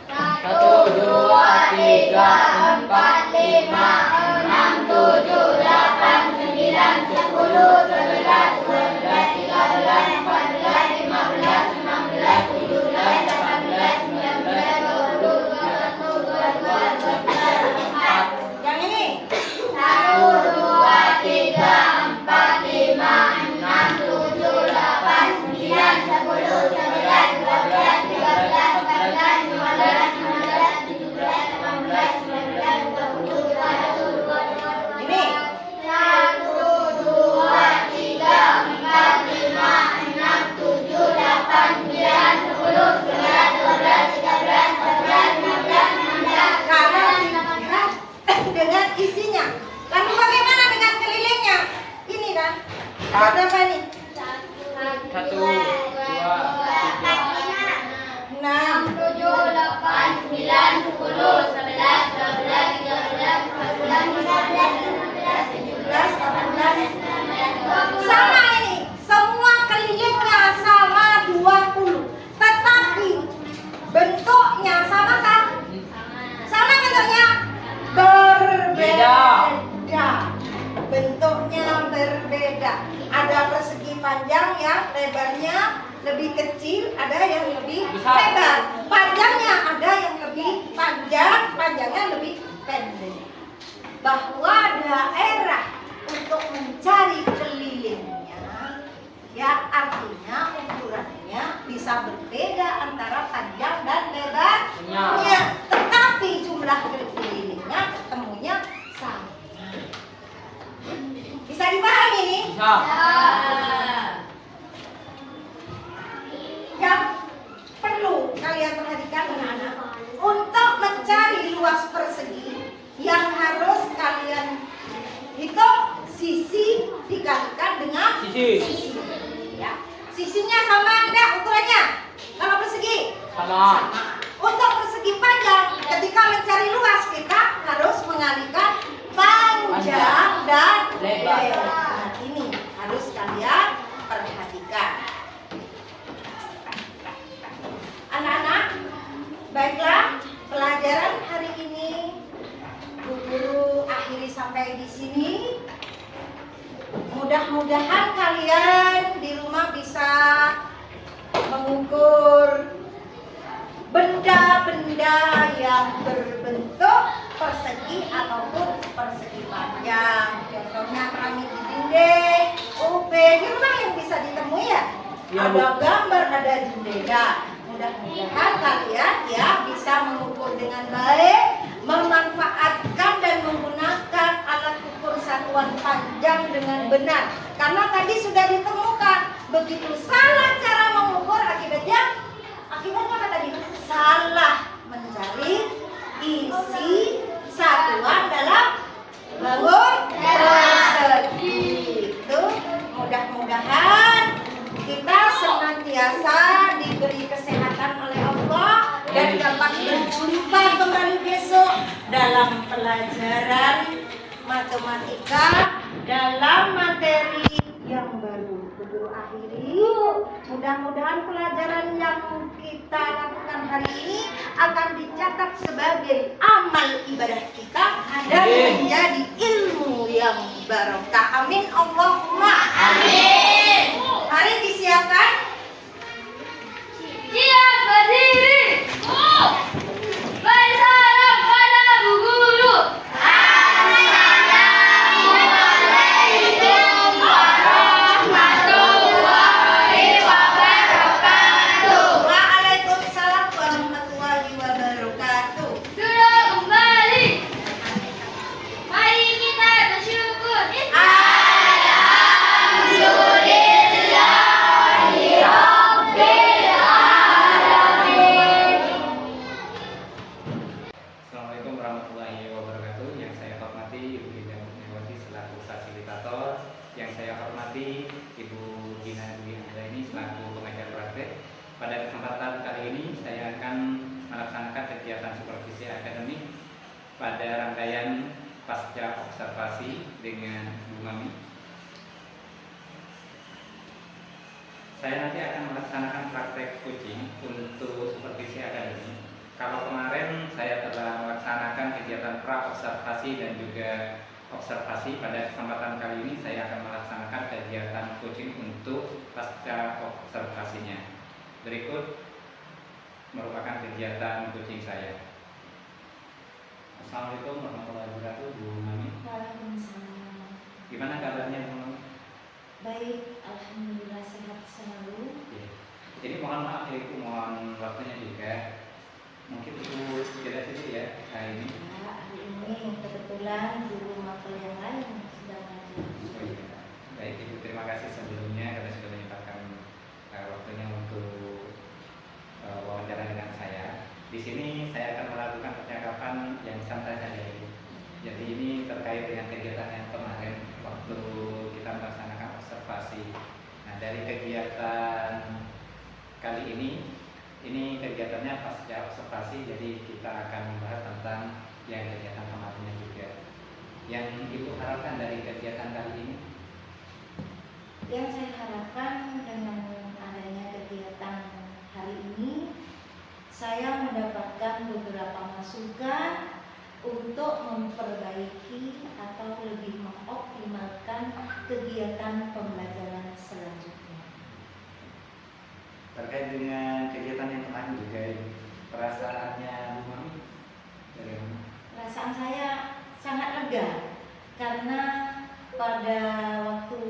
1, 2, 3, 4, 5, 6, 7, 8, 9, 10, 11, 12, 13, 14, 15, 16, 17, 18, 19, 20, 21, 22, 23, 24. Yang ini. 1, 2, 3, 4, 5, 6, 7, 8, 9, 10, 11, 12, 13, 14, 15, 16, 17, 18, 19, 20, 21, 22. Ini. 1, 2, 3, 4, 5, 6, 7, 8, 9, 10, 11, 12, 13, 14, 15, 16. Kalau dilihat dengan isinya. Lalu bagaimana dengan kelilingnya? Ini kan. Ada berapa ini? 1, 2, 3. 6, 7, 8, 9, 10, 11, 12, 13, 14, 15, 16, 17, 18. 17, Sama ini. Semua kelilingnya sama 20. Tetapi bentuknya sama kan? Sama bentuknya? Berbeda. Bentuknya berbeda. Ada persegi panjang yang lebarnya lebih kecil, ada yang lebih Besar. lebar. Panjangnya ada yang lebih panjang, panjangnya lebih pendek. Bahwa daerah untuk mencari kelilingnya, ya artinya ukurannya bisa berbeda antara panjang dan lebarnya. Tetapi jumlah kelilingnya ketemunya sama. Bisa dipahami ini? Bisa. Yang perlu kalian perhatikan anak-anak, untuk mencari luas persegi yang harus kalian hitung sisi dikalikan dengan Sisi. ya. Sisinya sama enggak ukurannya? Kalau persegi Sama. untuk persegi panjang, ketika mencari luas kita harus mengalihkan panjang dan Lebar. lebar. Ini harus kalian perhatikan. Anak-anak, baiklah, pelajaran hari ini Bu Guru akhiri sampai di sini. Mudah-mudahan kalian di rumah bisa mengukur benda-benda yang berbentuk persegi ataupun persegi panjang. Contohnya keramik di dinding, UP di rumah yang bisa ditemui ya. Iya, Bu. Ada gambar, ada jendela. Mudah-mudahan kalian ya bisa mengukur dengan baik, memanfaatkan dan menggunakan alat ukur satuan panjang dengan benar. Karena tadi sudah ditemukan begitu salah cara mengukur akibatnya apa tadi? Salah mencari isi satuan dalam bangun persegi. Itu mudah-mudahan kita senantiasa diberi kesehatan oleh Allah dan dapat berjumpa kembali besok dalam pelajaran matematika dalam materi yang baru. Guru akhiri, mudah-mudahan pelajaran yang kita lakukan hari ini akan dicatat sebagai amal ibadah kita dan menjadi ilmu yang barokah. Amin Allahumma amin. Mari disiapkan. Siap berdiri. Bersalam pada Bu Guru. Assalamualaikum warahmatullahi wabarakatuh. Waalaikumsalam warahmatullahi hormati Ibu Gina Dwi Anggraini selaku pengajar praktek. Pada kesempatan kali ini saya akan melaksanakan kegiatan supervisi akademik pada rangkaian pasca observasi dengan Bu Mami. Saya nanti akan melaksanakan praktek coaching untuk supervisi akademik. Kalau kemarin saya telah melaksanakan kegiatan pra-observasi dan juga observasi, pada kesempatan kali ini saya akan melaksanakan kegiatan coaching untuk pasca observasinya. Berikut merupakan kegiatan coaching saya. Assalamualaikum warahmatullahi wabarakatuh, Bu Mami. Waalaikumsalam. Gimana kabarnya, Bu Mami? Baik, alhamdulillah sehat selalu. Oke. Jadi mohon maaf ya, Ibu, mohon waktunya juga. Mungkin Ibu jelas dulu ya hari ini. Ya, hari ini kebetulan guru mapel yang lain sedang ngajar. Oh iya. Baik Ibu, terima kasih sebelumnya karena sudah menyempatkan waktunya untuk wawancara dengan saya. Di sini saya akan melakukan percakapan yang santai saja, Ibu. Jadi ini terkait dengan kegiatan yang kemarin waktu kita melaksanakan observasi. Nah, dari kegiatan kali ini kegiatannya pasca observasi, jadi kita akan membahas tentang yang kegiatan kemarinnya juga. Yang Ibu harapkan dari kegiatan kali ini? Yang saya harapkan dengan adanya kegiatan hari ini, saya mendapatkan beberapa masukan untuk memperbaiki atau lebih mengoptimalkan kegiatan pembelajaran selanjutnya. Terkait dengan kegiatan yang kemarin juga, perasaannya Bu Mami bagaimana? Perasaan saya sangat lega karena pada waktu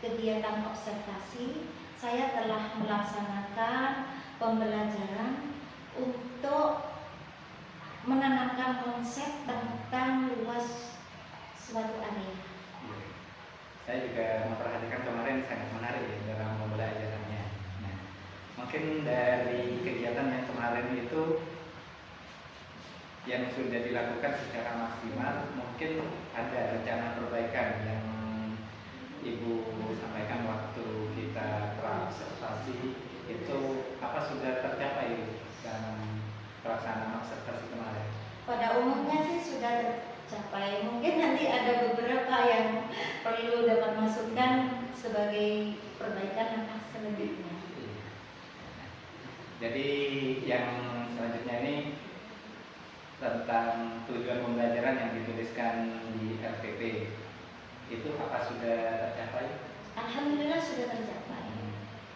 kegiatan observasi saya telah melaksanakan pembelajaran untuk menanamkan konsep tentang luas suatu area. Saya juga memperhatikan kemarin sangat menarik ya dalam pembelajarannya. Nah, mungkin dari kegiatan yang kemarin itu yang sudah dilakukan secara maksimal, mungkin ada rencana perbaikan yang Ibu sampaikan waktu kita pra-observasi itu apa sudah tercapai dalam pelaksanaan observasi kemarin? Pada umumnya sih sudah tercapai. Mungkin nanti ada beberapa yang perlu dapat masukan sebagai perbaikan langkah selanjutnya. Jadi yang selanjutnya ini tentang tujuan pembelajaran yang dituliskan di RPP itu apa sudah tercapai? Alhamdulillah sudah tercapai.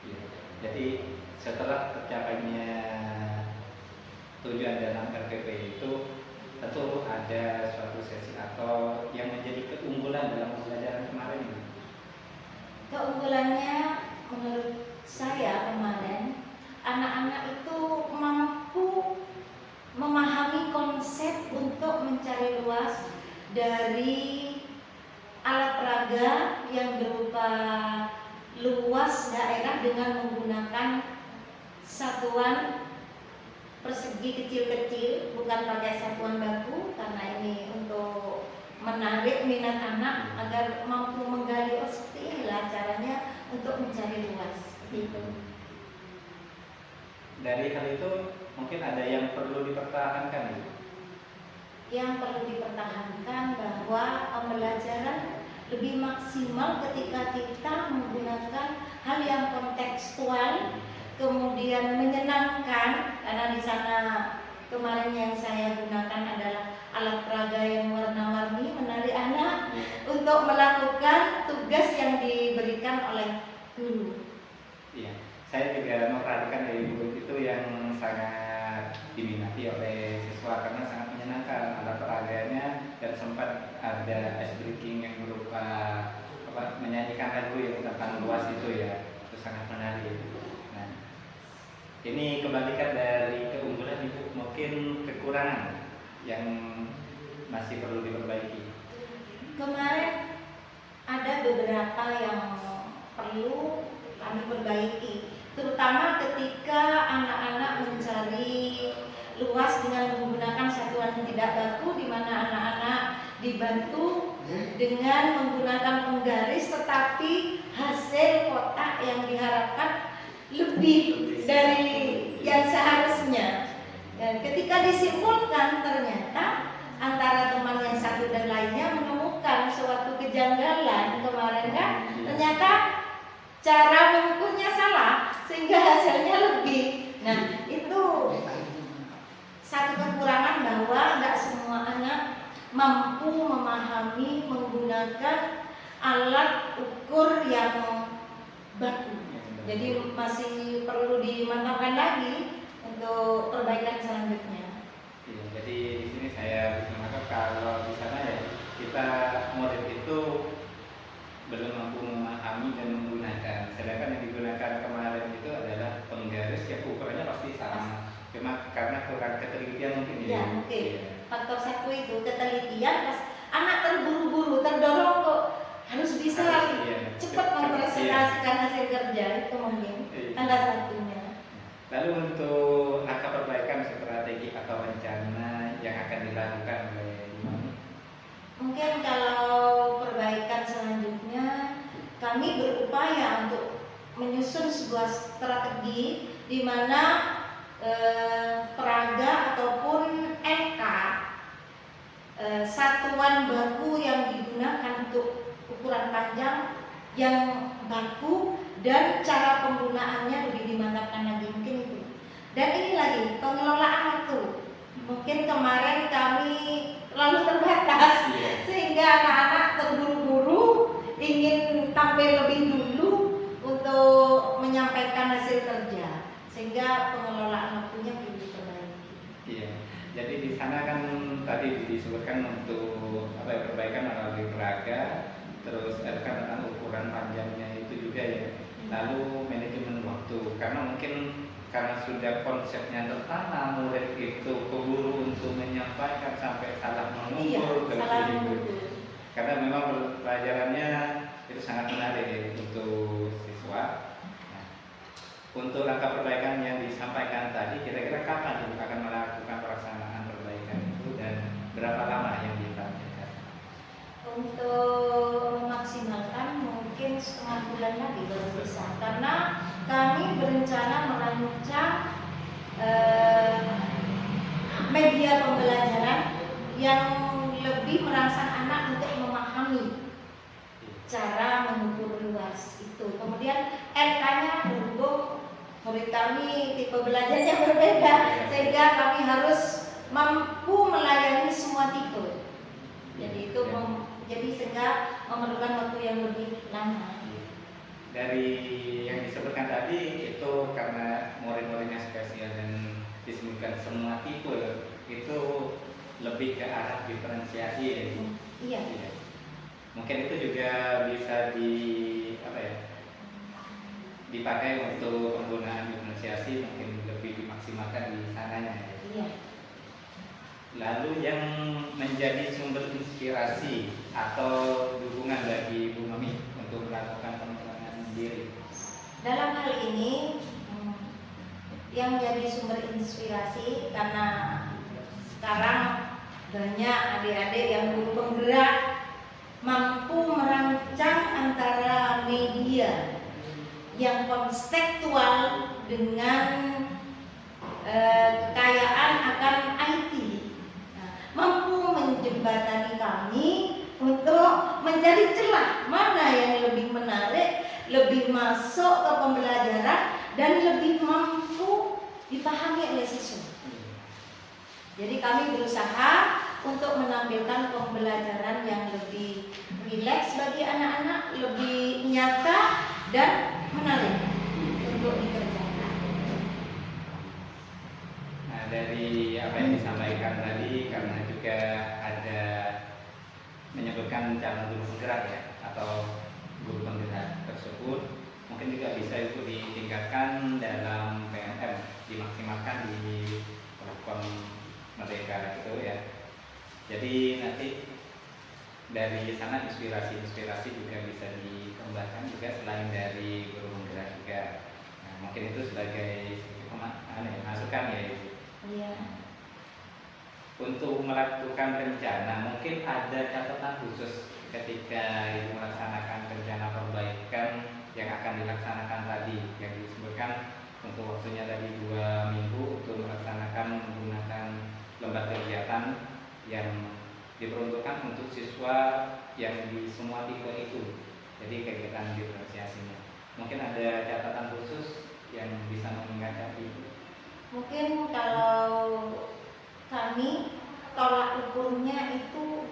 Ya. Jadi setelah tercapainya tujuan dalam RPP itu tentu ada suatu sesi atau yang menjadi keunggulan dalam pembelajaran kemarin ini. Keunggulannya menurut saya kemarin, anak-anak itu mampu memahami konsep untuk mencari luas dari alat peraga yang berupa luas daerah dengan menggunakan satuan persegi kecil-kecil, bukan pakai satuan baku, karena ini untuk menarik minat anak agar mampu menggali, oh seperti inilah caranya untuk mencari luas, seperti itu. Dari hal itu mungkin ada yang perlu dipertahankan, Ibu. Yang perlu dipertahankan bahwa pembelajaran lebih maksimal ketika kita menggunakan hal yang kontekstual, kemudian menyenangkan, karena di sana kemarin yang saya gunakan adalah alat peraga yang warna-warni, menarik anak untuk melakukan tugas yang diberikan oleh guru. Iya, saya juga memperhatikan dari Ibu itu yang sangat diminati oleh siswa karena sangat menyenangkan alat peraganya, dan sempat ada ice breaking yang berupa menyanyikan lagu yang tentang luas itu ya, itu sangat menarik. Nah, ini kebalikan dari keunggulan Ibu, mungkin kekurangan yang masih perlu diperbaiki. Kemarin ada beberapa yang perlu kami perbaiki, terutama ketika anak-anak mencari luas dengan menggunakan satuan tidak baku, di mana anak-anak dibantu dengan menggunakan penggaris, tetapi hasil kotak yang diharapkan lebih dari yang seharusnya. Dan ketika disimpulkan, ternyata antara teman yang satu dan lainnya menemukan suatu kejanggalan kemarin kan, ternyata cara mengukurnya salah sehingga hasilnya lebih. Nah, itu satu kekurangan bahwa tidak semua anak mampu memahami menggunakan alat ukur yang baku. Jadi masih perlu dimantapkan lagi untuk perbaikan selanjutnya. Iya, jadi di sini saya bisa menangkap kalau di sana ya kita murid itu belum mampu memahami dan menggunakan. Sedangkan yang digunakan kemarin itu adalah penggaris yang ukurannya pasti sama. Cuma karena kurang ketelitian mungkin Ya, mungkin. Iya. Faktor satu itu ketelitian, pas anak terburu-buru, terdorong kok harus bisa Iya, cepat mempresentasikan hasil kerja, itu mungkin Iya. tanda satunya. Lalu untuk langkah perbaikan strategi atau rencana yang akan dilakukan oleh Imam? Mungkin kalau perbaikan selanjutnya kami berupaya untuk menyusun sebuah strategi di mana peraga ataupun NK satuan baku yang digunakan untuk ukuran panjang yang baku dan cara penggunaannya lebih dimantapkan lagi, mungkin itu. Dan ini lagi pengelolaan waktu. Mungkin kemarin kami lalu terbatas sehingga anak-anak terburu-buru ingin tampil lebih dulu untuk menyampaikan hasil kerja, sehingga pengelolaan waktunya perlu diperbaiki. Iya. Jadi di sana kan tadi disebutkan untuk perbaikan melalui peraga, terus kan tentang ukuran panjangnya itu juga ya. Lalu manajemen waktu, karena mungkin karena sudah konsepnya tertanam, murid itu keburu untuk menyampaikan sampai salah mengukur. Iya, salah mengukur. Karena memang pelajarannya itu sangat menarik ya untuk siswa. Nah, untuk langkah perbaikan yang disampaikan tadi, kira-kira kapan ibu akan melakukan pelaksanaan perbaikan itu dan berapa lama yang ditargetkan? Untuk memaksimalkan mungkin setengah bulan lagi baru bisa, karena kami berencana merancang media pembelajaran yang lebih merangsang anak untuk memahami cara mengukur luas itu. Kemudian NK-nya berhubung murid kami tipe belajarnya berbeda, sehingga kami harus mampu melayani semua tipe. Jadi itu jadi sehingga memerlukan waktu yang lebih lama. Dari yang disebutkan tadi itu karena murid-muridnya spesial dan disebutkan semua tipe, itu lebih ke arah diferensiasi ya. Iya. Iya. Mungkin itu juga bisa dipakai untuk penggunaan diferensiasi, mungkin lebih dimaksimalkan di sananya ya. Iya. Lalu yang menjadi sumber inspirasi atau dukungan bagi Bu Mami untuk melakukan pengembangan diri. Dalam hal ini yang menjadi sumber inspirasi karena sekarang banyak adik-adik yang guru penggerak mampu merancang antara media yang konstekstual dengan kekayaan akan IT. Mampu menjembatani kami untuk mencari celah mana yang lebih menarik, lebih masuk ke pembelajaran dan lebih mampu dipahami oleh siswa. Jadi kami berusaha untuk menampilkan pembelajaran yang lebih rileks bagi anak-anak, lebih nyata dan menarik untuk dikerjakan. Nah, dari apa yang disampaikan tadi, karena juga ada menyebutkan calon guru penggerak ya, atau guru penggerak tersebut, mungkin juga bisa itu ditingkatkan dalam PNM, dimaksimalkan di program Merdeka gitu ya. Jadi nanti dari sana inspirasi juga bisa dikembangkan juga selain dari guru penggerak juga. Nah, mungkin itu sebagai masukan ya Ibu. Iya. untuk melakukan rencana, mungkin ada catatan khusus ketika Ibu melaksanakan rencana perbaikan yang akan dilaksanakan tadi, yang disebutkan untuk waktunya tadi 2 minggu untuk melaksanakan menggunakan lembar kegiatan yang diperuntukkan untuk siswa yang di semua tipe itu. Jadi kegiatan diferensiasinya. Mungkin ada catatan khusus yang bisa mengingatkan Ibu. Mungkin kalau kami tolak ukurnya itu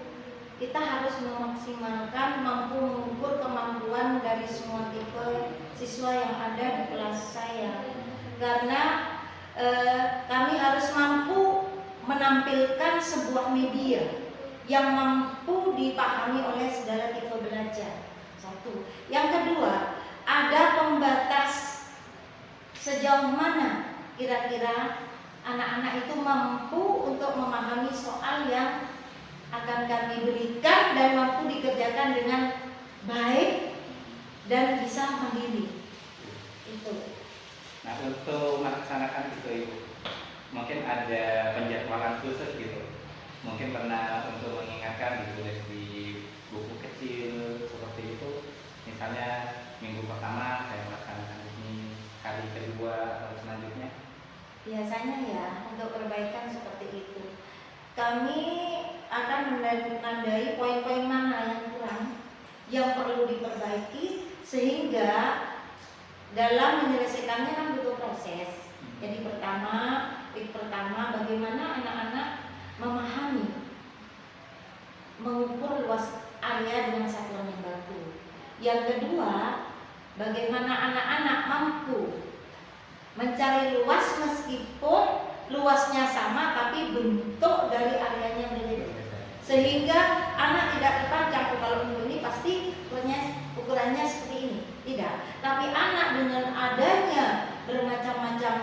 kita harus memaksimalkan mampu mengukur kemampuan dari semua tipe siswa yang ada di kelas saya, karena kami harus mampu menampilkan sebuah media yang mampu dipahami oleh segala tipe belajar. Satu. Yang kedua, ada pembatas sejauh mana kira-kira anak-anak itu mampu untuk memahami soal yang akan kami berikan dan mampu dikerjakan dengan baik dan bisa mandiri. Itu. Nah, untuk melaksanakan itu Ibu, mungkin ada penjadwalan khusus gitu. Mungkin pernah untuk mengingatkan ditulis di buku kecil seperti itu. Misalnya minggu pertama saya melaksanakan ini, kali kedua atau selanjutnya. Biasanya ya untuk perbaikan seperti itu. Kami akan menandai poin-poin mana yang kurang, yang perlu diperbaiki, sehingga dalam menyelesaikannya kan butuh proses. Jadi pertama bagaimana anak-anak memahami, mengukur luas area dengan satuan yang baku. Yang kedua, bagaimana anak-anak mampu mencari luas meskipun luasnya sama tapi bentuk dari areanya berbeda, sehingga anak tidak terpancang kalau ini pasti ukurannya seperti ini, tidak, tapi anak dengan adanya bermacam-macam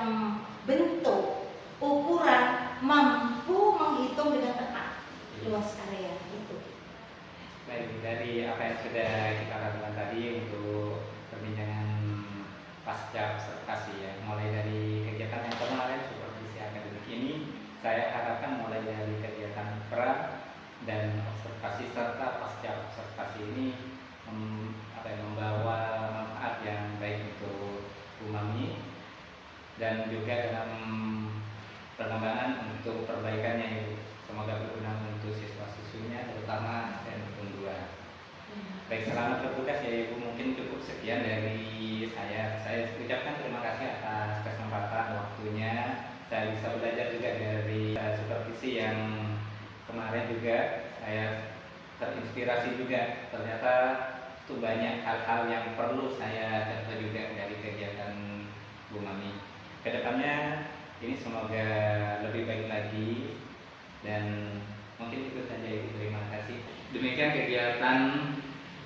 bentuk ukuran mampu menghitung dengan tepat luas area itu. Baik, dari apa yang sudah kita lakukan tadi untuk perbincangan pasca observasi ya, mulai dari kegiatan yang kemarin supervisi akademik ini, saya harapkan mulai dari kegiatan pra dan observasi serta pasca observasi ini membawa manfaat yang baik untuk Bu Mami dan juga dalam perkembangan untuk perbaikannya Ibu. Semoga berguna untuk siswa-siswinya terutama SNP 2. Baik, selamat bertugas ya Ibu. Mungkin cukup sekian dari saya. Saya ucapkan terima kasih atas kesempatan waktunya. Saya bisa belajar juga dari supervisi yang kemarin juga. Saya terinspirasi juga. Ternyata itu banyak hal-hal yang perlu saya dapat juga dari kegiatan Bu Mami. Kedepannya ini semoga lebih baik lagi dan mungkin itu saja Ibu. Terima kasih. Demikian kegiatan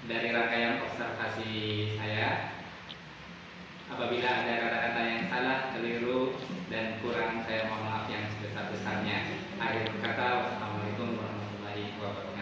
dari rangkaian observasi saya. Apabila ada kata-kata yang salah, keliru, dan kurang, saya mohon maaf yang sebesar-besarnya. Akhir kata, wassalamualaikum warahmatullahi wabarakatuh.